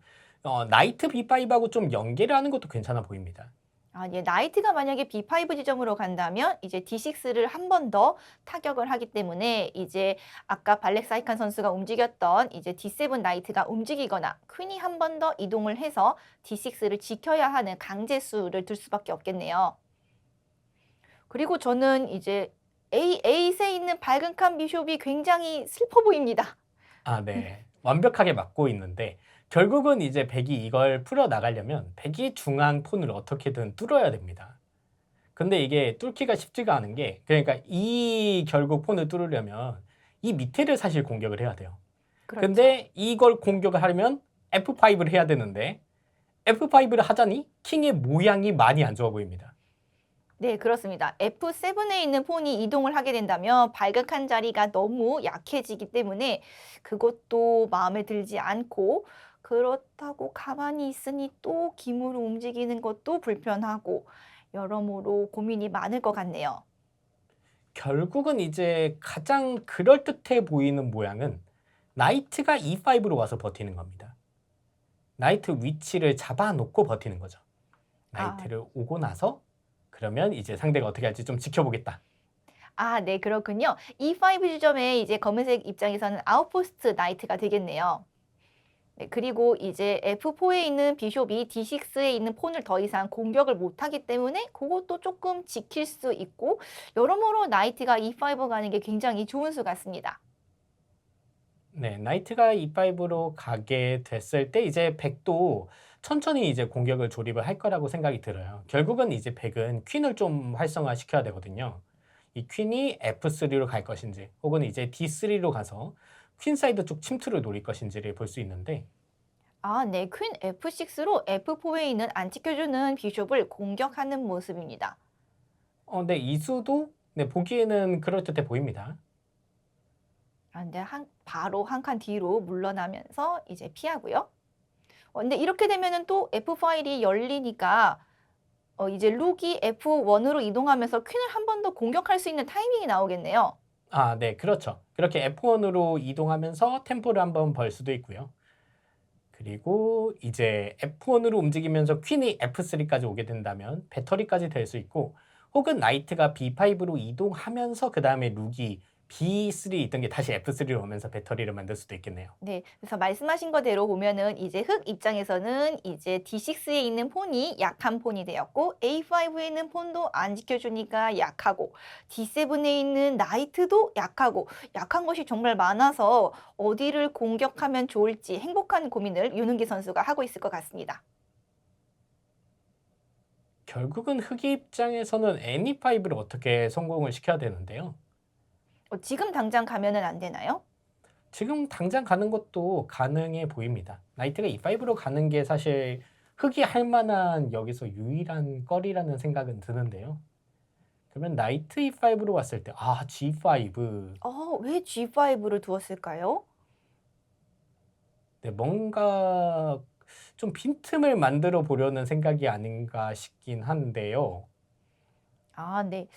나이트 B5하고 좀 연계를 하는 것도 괜찮아 보입니다. 아, 예, 나이트가 만약에 B5 지점으로 간다면 이제 D6를 한 번 더 타격을 하기 때문에 이제 아까 발렉사이칸 선수가 움직였던 이제 D7 나이트가 움직이거나 퀸이 한 번 더 이동을 해서 D6를 지켜야 하는 강제수를 둘 수밖에 없겠네요. 그리고 저는 이제 A8에 있는 밝은 칸 비숍이 굉장히 슬퍼 보입니다. 네. 완벽하게 맞고 있는데 결국은 이제 백이 이걸 풀어 나가려면 백이 중앙 폰을 어떻게든 뚫어야 됩니다. 근데 이게 뚫기가 쉽지가 않은 게 그러니까 이 결국 폰을 뚫으려면 이 밑에를 사실 공격을 해야 돼요. 그렇죠. 근데 이걸 공격을 하려면 F5를 해야 되는데 F5를 하자니 킹의 모양이 많이 안 좋아 보입니다. 네, 그렇습니다. F7에 있는 폰이 이동을 하게 된다면 발각한 자리가 너무 약해지기 때문에 그것도 마음에 들지 않고 그렇다고 가만히 있으니 또 기물을 움직이는 것도 불편하고 여러모로 고민이 많을 것 같네요. 결국은 이제 가장 그럴듯해 보이는 모양은 나이트가 E5로 와서 버티는 겁니다. 나이트 위치를 잡아놓고 버티는 거죠. 나이트를 오고 나서 그러면 이제 상대가 어떻게 할지 좀 지켜보겠다. 아, 네, 그렇군요. E5 지점에 이제 검은색 입장에서는 아웃포스트 나이트가 되겠네요. 네, 그리고 이제 F4에 있는 비숍이 D6에 있는 폰을 더 이상 공격을 못하기 때문에 그것도 조금 지킬 수 있고 여러모로 나이트가 E5 가는 게 굉장히 좋은 수 같습니다. 네, 나이트가 E5로 가게 됐을 때 이제 백도 천천히 이제 공격을 조립을 할 거라고 생각이 들어요. 결국은 이제 백은 퀸을 좀 활성화 시켜야 되거든요. 이 퀸이 F3로 갈 것인지 혹은 이제 D3로 가서 퀸 사이드 쪽 침투를 노릴 것인지를 볼 수 있는데 아, 네, 퀸 F6로 F4에 있는 안 지켜주는 비숍을 공격하는 모습입니다. 네, 이 수도 네, 보기에는 그럴듯해 보입니다. 아, 근데 바로 한 칸 뒤로 물러나면서 이제 피하고요. 근데 이렇게 되면은 또 F 파일이 열리니까 이제 룩이 F1으로 이동하면서 퀸을 한 번 더 공격할 수 있는 타이밍이 나오겠네요. 네, 그렇죠. 그렇게 F1으로 이동하면서 템포를 한번 벌 수도 있고요. 그리고 이제 F1으로 움직이면서 퀸이 F3까지 오게 된다면 배터리까지 될 수 있고 혹은 나이트가 B5로 이동하면서 그 다음에 룩이 B3 있던 게 다시 F3로 오면서 배터리를 만들 수도 있겠네요. 네, 그래서 말씀하신 거대로 보면은 이제 흑 입장에서는 이제 D6에 있는 폰이 약한 폰이 되었고 A5에 있는 폰도 안 지켜주니까 약하고 D7에 있는 나이트도 약하고 약한 것이 정말 많아서 어디를 공격하면 좋을지 행복한 고민을 유능기 선수가 하고 있을 것 같습니다. 결국은 흑의 입장에서는 NE5를 어떻게 성공을 시켜야 되는데요. 지금 당장 가면은 안 되나요? 지금 당장 가는 것도 가능해 보입니다. 나이트가 E5로 가는 게 사실 흑이 할 만한 여기서 유일한 거리라는 생각은 드는데요. 그러면 나이트 E5로 왔을 때 G5. 왜 G5를 두었을까요? 네, 뭔가 좀 빈틈을 만들어 보려는 생각이 아닌가 싶긴 한데요. 네.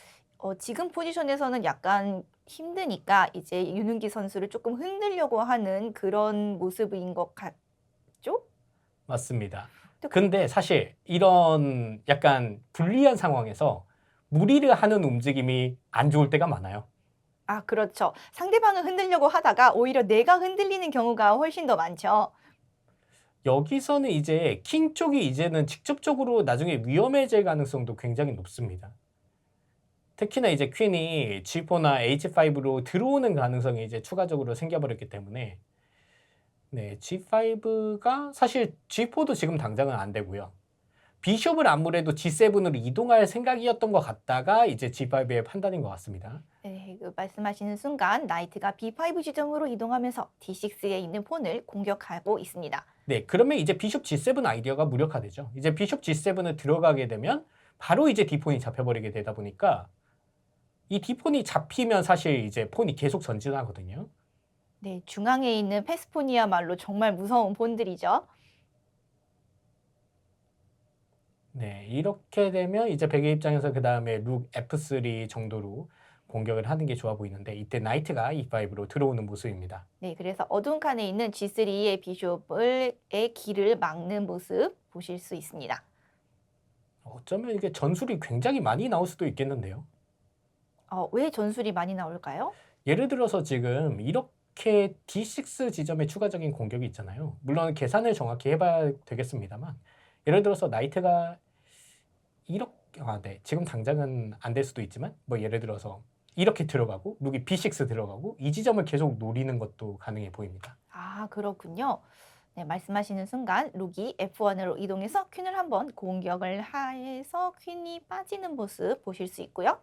지금 포지션에서는 약간 힘드니까 이제 윤은기 선수를 조금 흔들려고 하는 그런 모습인 것 같죠? 맞습니다. 근데 근데 사실 이런 약간 불리한 상황에서 무리를 하는 움직임이 안 좋을 때가 많아요. 그렇죠. 상대방을 흔들려고 하다가 오히려 내가 흔들리는 경우가 훨씬 더 많죠. 여기서는 이제 킹 쪽이 이제는 직접적으로 나중에 위험해질 가능성도 굉장히 높습니다. 특히나 이제 퀸이 G4나 H5로 들어오는 가능성이 이제 추가적으로 생겨버렸기 때문에 네, G5가 사실 G4도 지금 당장은 안 되고요. 비숍을 아무래도 G7으로 이동할 생각이었던 것 같다가 이제 G5의 판단인 것 같습니다. 네, 그 말씀하시는 순간 나이트가 B5 지점으로 이동하면서 D6에 있는 폰을 공격하고 있습니다. 네, 그러면 이제 비숍 G7 아이디어가 무력화되죠. 이제 비숍 G7을 들어가게 되면 바로 이제 D폰이 잡혀버리게 되다 보니까 이 D폰이 잡히면 사실 이제 폰이 계속 전진하거든요. 네, 중앙에 있는 패스폰이야말로 정말 무서운 폰들이죠. 네, 이렇게 되면 이제 백의 입장에서 그 다음에 룩 F3 정도로 공격을 하는 게 좋아 보이는데 이때 나이트가 E5로 들어오는 모습입니다. 네, 그래서 어두운 칸에 있는 G3의 비숍의 길을 막는 모습 보실 수 있습니다. 어쩌면 이게 전술이 굉장히 많이 나올 수도 있겠는데요. 왜 전술이 많이 나올까요? 예를 들어서 지금 이렇게 D6 지점에 추가적인 공격이 있잖아요. 물론 계산을 정확히 해봐야 되겠습니다만 예를 들어서 나이트가 이렇게 네, 지금 당장은 안 될 수도 있지만 뭐 예를 들어서 이렇게 들어가고 룩이 B6 들어가고 이 지점을 계속 노리는 것도 가능해 보입니다. 그렇군요. 네, 말씀하시는 순간 룩이 F1으로 이동해서 퀸을 한번 공격을 해서 퀸이 빠지는 모습 보실 수 있고요.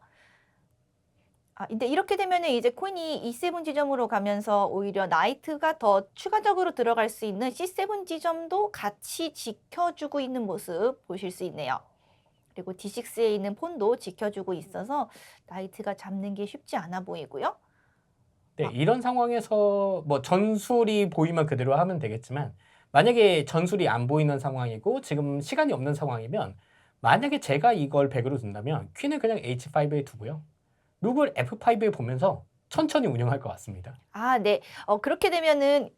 근데 이렇게 되면 이제 퀸이 E7 지점으로 가면서 오히려 나이트가 더 추가적으로 들어갈 수 있는 C7 지점도 같이 지켜주고 있는 모습 보실 수 있네요. 그리고 D6에 있는 폰도 지켜주고 있어서 나이트가 잡는 게 쉽지 않아 보이고요. 네, 이런 상황에서 뭐 전술이 보이면 그대로 하면 되겠지만 만약에 전술이 안 보이는 상황이고 지금 시간이 없는 상황이면 만약에 제가 이걸 100으로 둔다면 퀸을 그냥 H5에 두고요. 룩을 F5에 보면서 천천히 운영할 것 같습니다. 네. 그렇게 되면은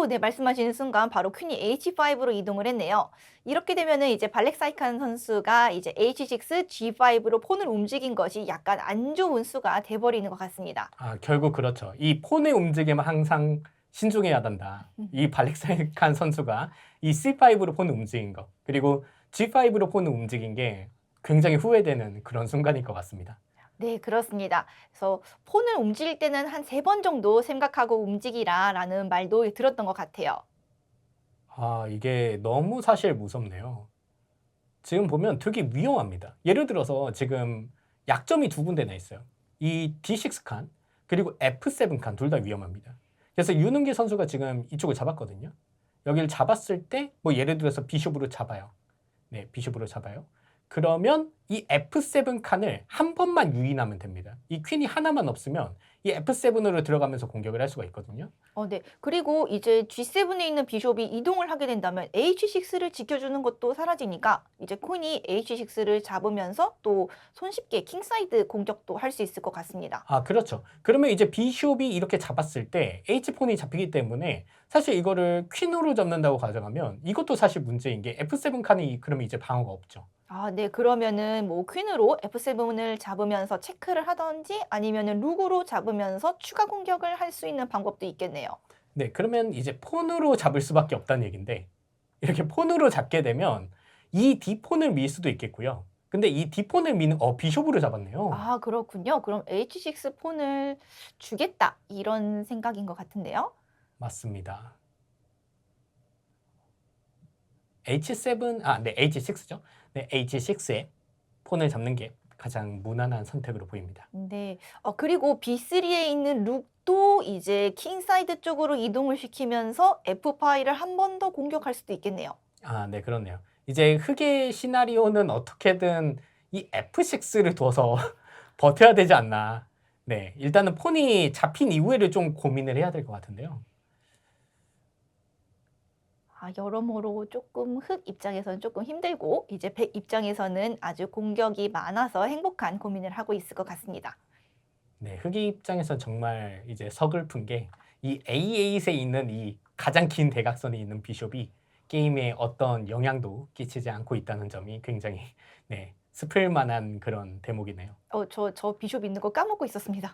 네, 말씀하시는 순간 바로 퀸이 H5로 이동을 했네요. 이렇게 되면은 이제 발렉사이칸 선수가 이제 H6, G5로 폰을 움직인 것이 약간 안 좋은 수가 돼 버리는 것 같습니다. 결국 그렇죠. 이 폰의 움직임은 항상 신중해야 한다. 이 발렉사이칸 선수가 이 C5로 폰을 움직인 거 그리고 G5로 폰을 움직인 게 굉장히 후회되는 그런 순간일 것 같습니다. 네, 그렇습니다. 그래서 폰을 움직일 때는 한 3번 정도 생각하고 움직이라라는 말도 들었던 것 같아요. 이게 너무 사실 무섭네요. 지금 보면 되게 위험합니다. 예를 들어서 지금 약점이 두 군데나 있어요. 이 D6 칸 그리고 F7 칸 둘 다 위험합니다. 그래서 윤은기 선수가 지금 이쪽을 잡았거든요. 여기를 잡았을 때 뭐 예를 들어서 비숍으로 잡아요. 네, 비숍으로 잡아요. 그러면 이 F7 칸을 한 번만 유인하면 됩니다. 이 퀸이 하나만 없으면 이 F7으로 들어가면서 공격을 할 수가 있거든요. 네. 그리고 이제 G7에 있는 비숍이 이동을 하게 된다면 H6를 지켜주는 것도 사라지니까 이제 퀸이 H6를 잡으면서 또 손쉽게 킹사이드 공격도 할 수 있을 것 같습니다. 그렇죠. 그러면 이제 비숍이 이렇게 잡았을 때 H폰이 잡히기 때문에 사실 이거를 퀸으로 잡는다고 가정하면 이것도 사실 문제인 게 F7 칸이 그러면 이제 방어가 없죠. 네. 그러면은 뭐 퀸으로 F7을 잡으면서 체크를 하든지 아니면은 룩으로 잡으면서 추가 공격을 할 수 있는 방법도 있겠네요. 네, 그러면 이제 폰으로 잡을 수밖에 없다는 얘기인데 이렇게 폰으로 잡게 되면 이 D폰을 밀 수도 있겠고요. 근데 이 D폰을 미는 비숍으로 잡았네요. 그렇군요. 그럼 H6 폰을 주겠다 이런 생각인 것 같은데요. 맞습니다. H7, 네, H6죠. 네, H6에 폰을 잡는 게 가장 무난한 선택으로 보입니다. 네. 그리고 B3에 있는 룩도 이제 킹사이드 쪽으로 이동을 시키면서 F5를 한 번 더 공격할 수도 있겠네요. 아, 네, 그렇네요. 이제 흑의 시나리오는 어떻게든 이 F6를 둬서 버텨야 되지 않나. 네, 일단은 폰이 잡힌 이후에를 좀 고민을 해야 될 것 같은데요. 여러모로 조금 흑 입장에서는 조금 힘들고 이제 백 입장에서는 아주 공격이 많아서 행복한 고민을 하고 있을 것 같습니다. 네, 흑의 입장에선 정말 이제 서글픈 게 이 A8에 있는 이 가장 긴 대각선에 있는 비숍이 게임에 어떤 영향도 끼치지 않고 있다는 점이 굉장히 네, 슬플 만한 그런 대목이네요. 저 비숍 있는 거 까먹고 있었습니다.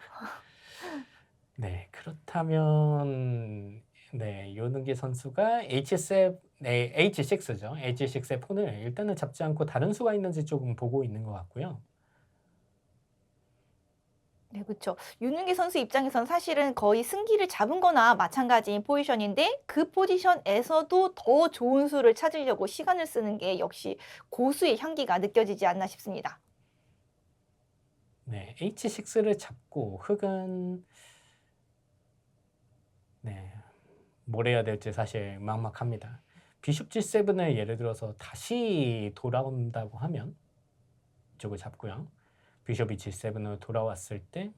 네, 그렇다면 네, 요능기 선수가 H7, 네, H6죠. H6의 폰을 일단은 잡지 않고 다른 수가 있는지 조금 보고 있는 것 같고요. 네, 그렇죠. 윤은기 선수 입장에선 사실은 거의 승기를 잡은 거나 마찬가지인 포지션인데 그 포지션에서도 더 좋은 수를 찾으려고 시간을 쓰는 게 역시 고수의 향기가 느껴지지 않나 싶습니다. 네, H6를 잡고 흑은 네, 뭘 해야 될지 사실 막막합니다. 비숍 G7을 예를 들어서 다시 돌아온다고 하면 이쪽을 잡고요. 비숍이 G7으로 돌아왔을 때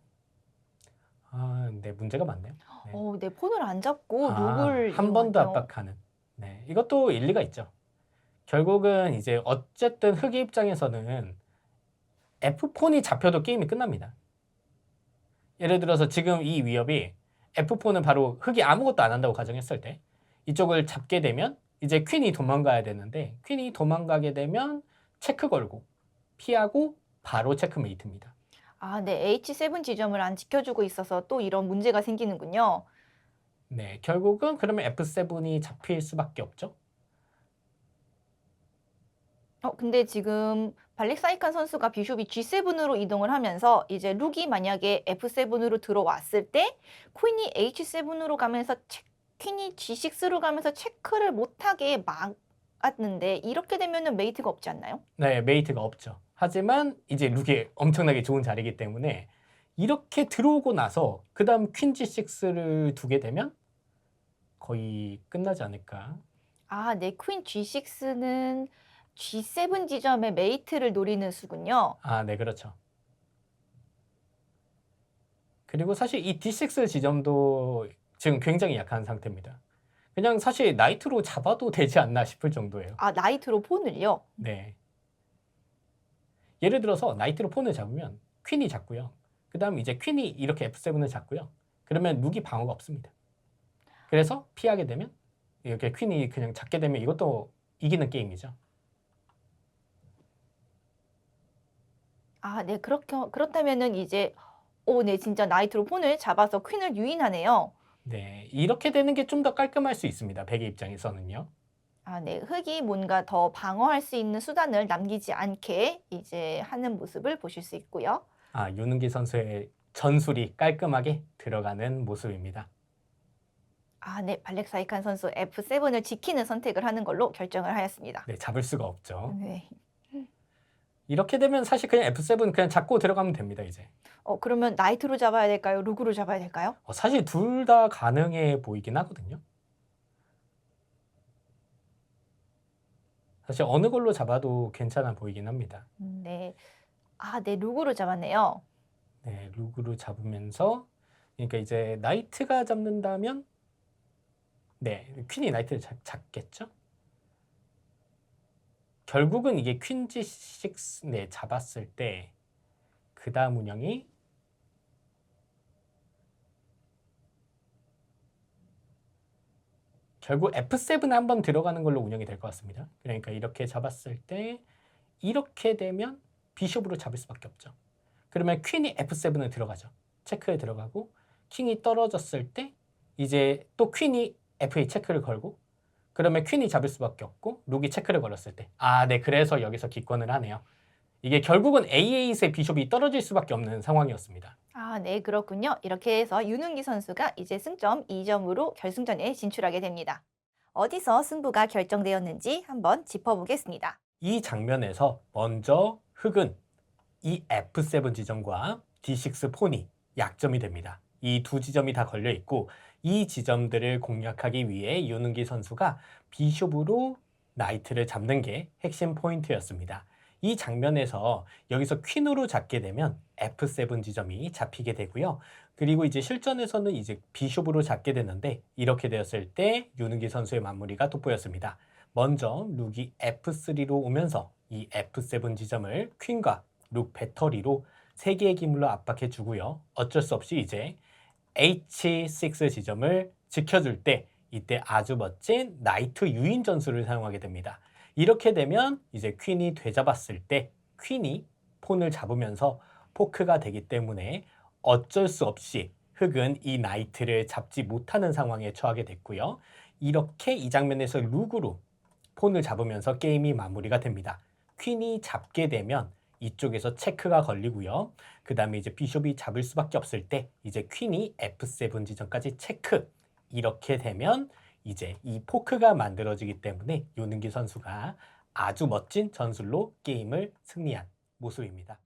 네, 문제가 많네요. 네. 네, 폰을 안 잡고 룩을 한 번 더 이용하네요. 압박하는. 네, 이것도 일리가 있죠. 결국은 이제 어쨌든 흑의 입장에서는 F4이 잡혀도 게임이 끝납니다. 예를 들어서 지금 이 위협이 F4는 바로 흑이 아무것도 안 한다고 가정했을 때 이쪽을 잡게 되면 이제 퀸이 도망가야 되는데 퀸이 도망가게 되면 체크 걸고 피하고 바로 체크메이트입니다. 네, H7 지점을 안 지켜주고 있어서 또 이런 문제가 생기는군요. 네, 결국은 그러면 F7이 잡힐 수밖에 없죠. 근데 지금 발렉사이칸 선수가 비숍이 G7으로 이동을 하면서 이제 룩이 만약에 F7으로 들어왔을 때 퀸이 H7으로 가면서 퀸이 G6로 가면서 체크를 못하게 막았는데 이렇게 되면은 메이트가 없지 않나요? 네, 메이트가 없죠. 하지만 이제 룩이 엄청나게 좋은 자리이기 때문에 이렇게 들어오고 나서 그 다음 퀸 G6를 두게 되면 거의 끝나지 않을까. 네, 퀸 G6는 G7 지점의 메이트를 노리는 수군요. 네, 그렇죠. 그리고 사실 이 D6 지점도 지금 굉장히 약한 상태입니다. 그냥 사실 나이트로 잡아도 되지 않나 싶을 정도예요. 나이트로 폰을요? 네. 예를 들어서 나이트로 폰을 잡으면 퀸이 잡고요. 그 다음 이제 퀸이 이렇게 F7을 잡고요. 그러면 룩이 방어가 없습니다. 그래서 피하게 되면 이렇게 퀸이 그냥 잡게 되면 이것도 이기는 게임이죠. 네, 그렇다면은 이제 네, 진짜 나이트로 폰을 잡아서 퀸을 유인하네요. 네, 이렇게 되는 게 좀 더 깔끔할 수 있습니다. 백의 입장에서는요. 네, 흑이 뭔가 더 방어할 수 있는 수단을 남기지 않게 이제 하는 모습을 보실 수 있고요. 윤은기 선수의 전술이 깔끔하게 들어가는 모습입니다. 네, 발렉사이칸 선수 F7을 지키는 선택을 하는 걸로 결정을 하였습니다. 네, 잡을 수가 없죠. 네. 이렇게 되면 사실 그냥 F7 그냥 잡고 들어가면 됩니다, 이제. 그러면 나이트로 잡아야 될까요? 룩으로 잡아야 될까요? 사실 둘 다 가능해 보이긴 하거든요. 사실 어느 걸로 잡아도 괜찮아 보이긴 합니다. 네. 네, 룩으로 잡았네요. 네, 룩으로 잡으면서 그러니까 이제 나이트가 잡는다면 네, 퀸이 나이트를 잡겠죠? 결국은 이게 퀸 G6 네, 잡았을 때 그 다음 운영이 결국 F7에 한번 들어가는 걸로 운영이 될 것 같습니다. 그러니까 이렇게 잡았을 때 이렇게 되면 비숍으로 잡을 수밖에 없죠. 그러면 퀸이 F7에 들어가죠. 체크에 들어가고 킹이 떨어졌을 때 이제 또 퀸이 F8 체크를 걸고 그러면 퀸이 잡을 수밖에 없고 룩이 체크를 걸었을 때 네, 그래서 여기서 기권을 하네요. 이게 결국은 A8의 비숍이 떨어질 수밖에 없는 상황이었습니다. 네, 그렇군요. 이렇게 해서 윤은기 선수가 이제 승점 2점으로 결승전에 진출하게 됩니다. 어디서 승부가 결정되었는지 한번 짚어보겠습니다. 이 장면에서 먼저 흑은 이 F7 지점과 D6 폰이 약점이 됩니다. 이 두 지점이 다 걸려 있고 이 지점들을 공략하기 위해 유능기 선수가 비숍으로 나이트를 잡는 게 핵심 포인트였습니다. 이 장면에서 여기서 퀸으로 잡게 되면 F7 지점이 잡히게 되고요. 그리고 이제 실전에서는 이제 비숍으로 잡게 되는데 이렇게 되었을 때 유능기 선수의 마무리가 돋보였습니다. 먼저 룩이 F3로 오면서 이 F7 지점을 퀸과 룩 배터리로 3개의 기물로 압박해 주고요. 어쩔 수 없이 이제 H6 지점을 지켜줄 때 이때 아주 멋진 나이트 유인 전술을 사용하게 됩니다. 이렇게 되면 이제 퀸이 되잡았을 때 퀸이 폰을 잡으면서 포크가 되기 때문에 어쩔 수 없이 흑은 이 나이트를 잡지 못하는 상황에 처하게 됐고요. 이렇게 이 장면에서 룩으로 폰을 잡으면서 게임이 마무리가 됩니다. 퀸이 잡게 되면 이쪽에서 체크가 걸리고요. 그 다음에 이제 비숍이 잡을 수밖에 없을 때 이제 퀸이 F7 지점까지 체크. 이렇게 되면 이제 이 포크가 만들어지기 때문에 요능기 선수가 아주 멋진 전술로 게임을 승리한 모습입니다.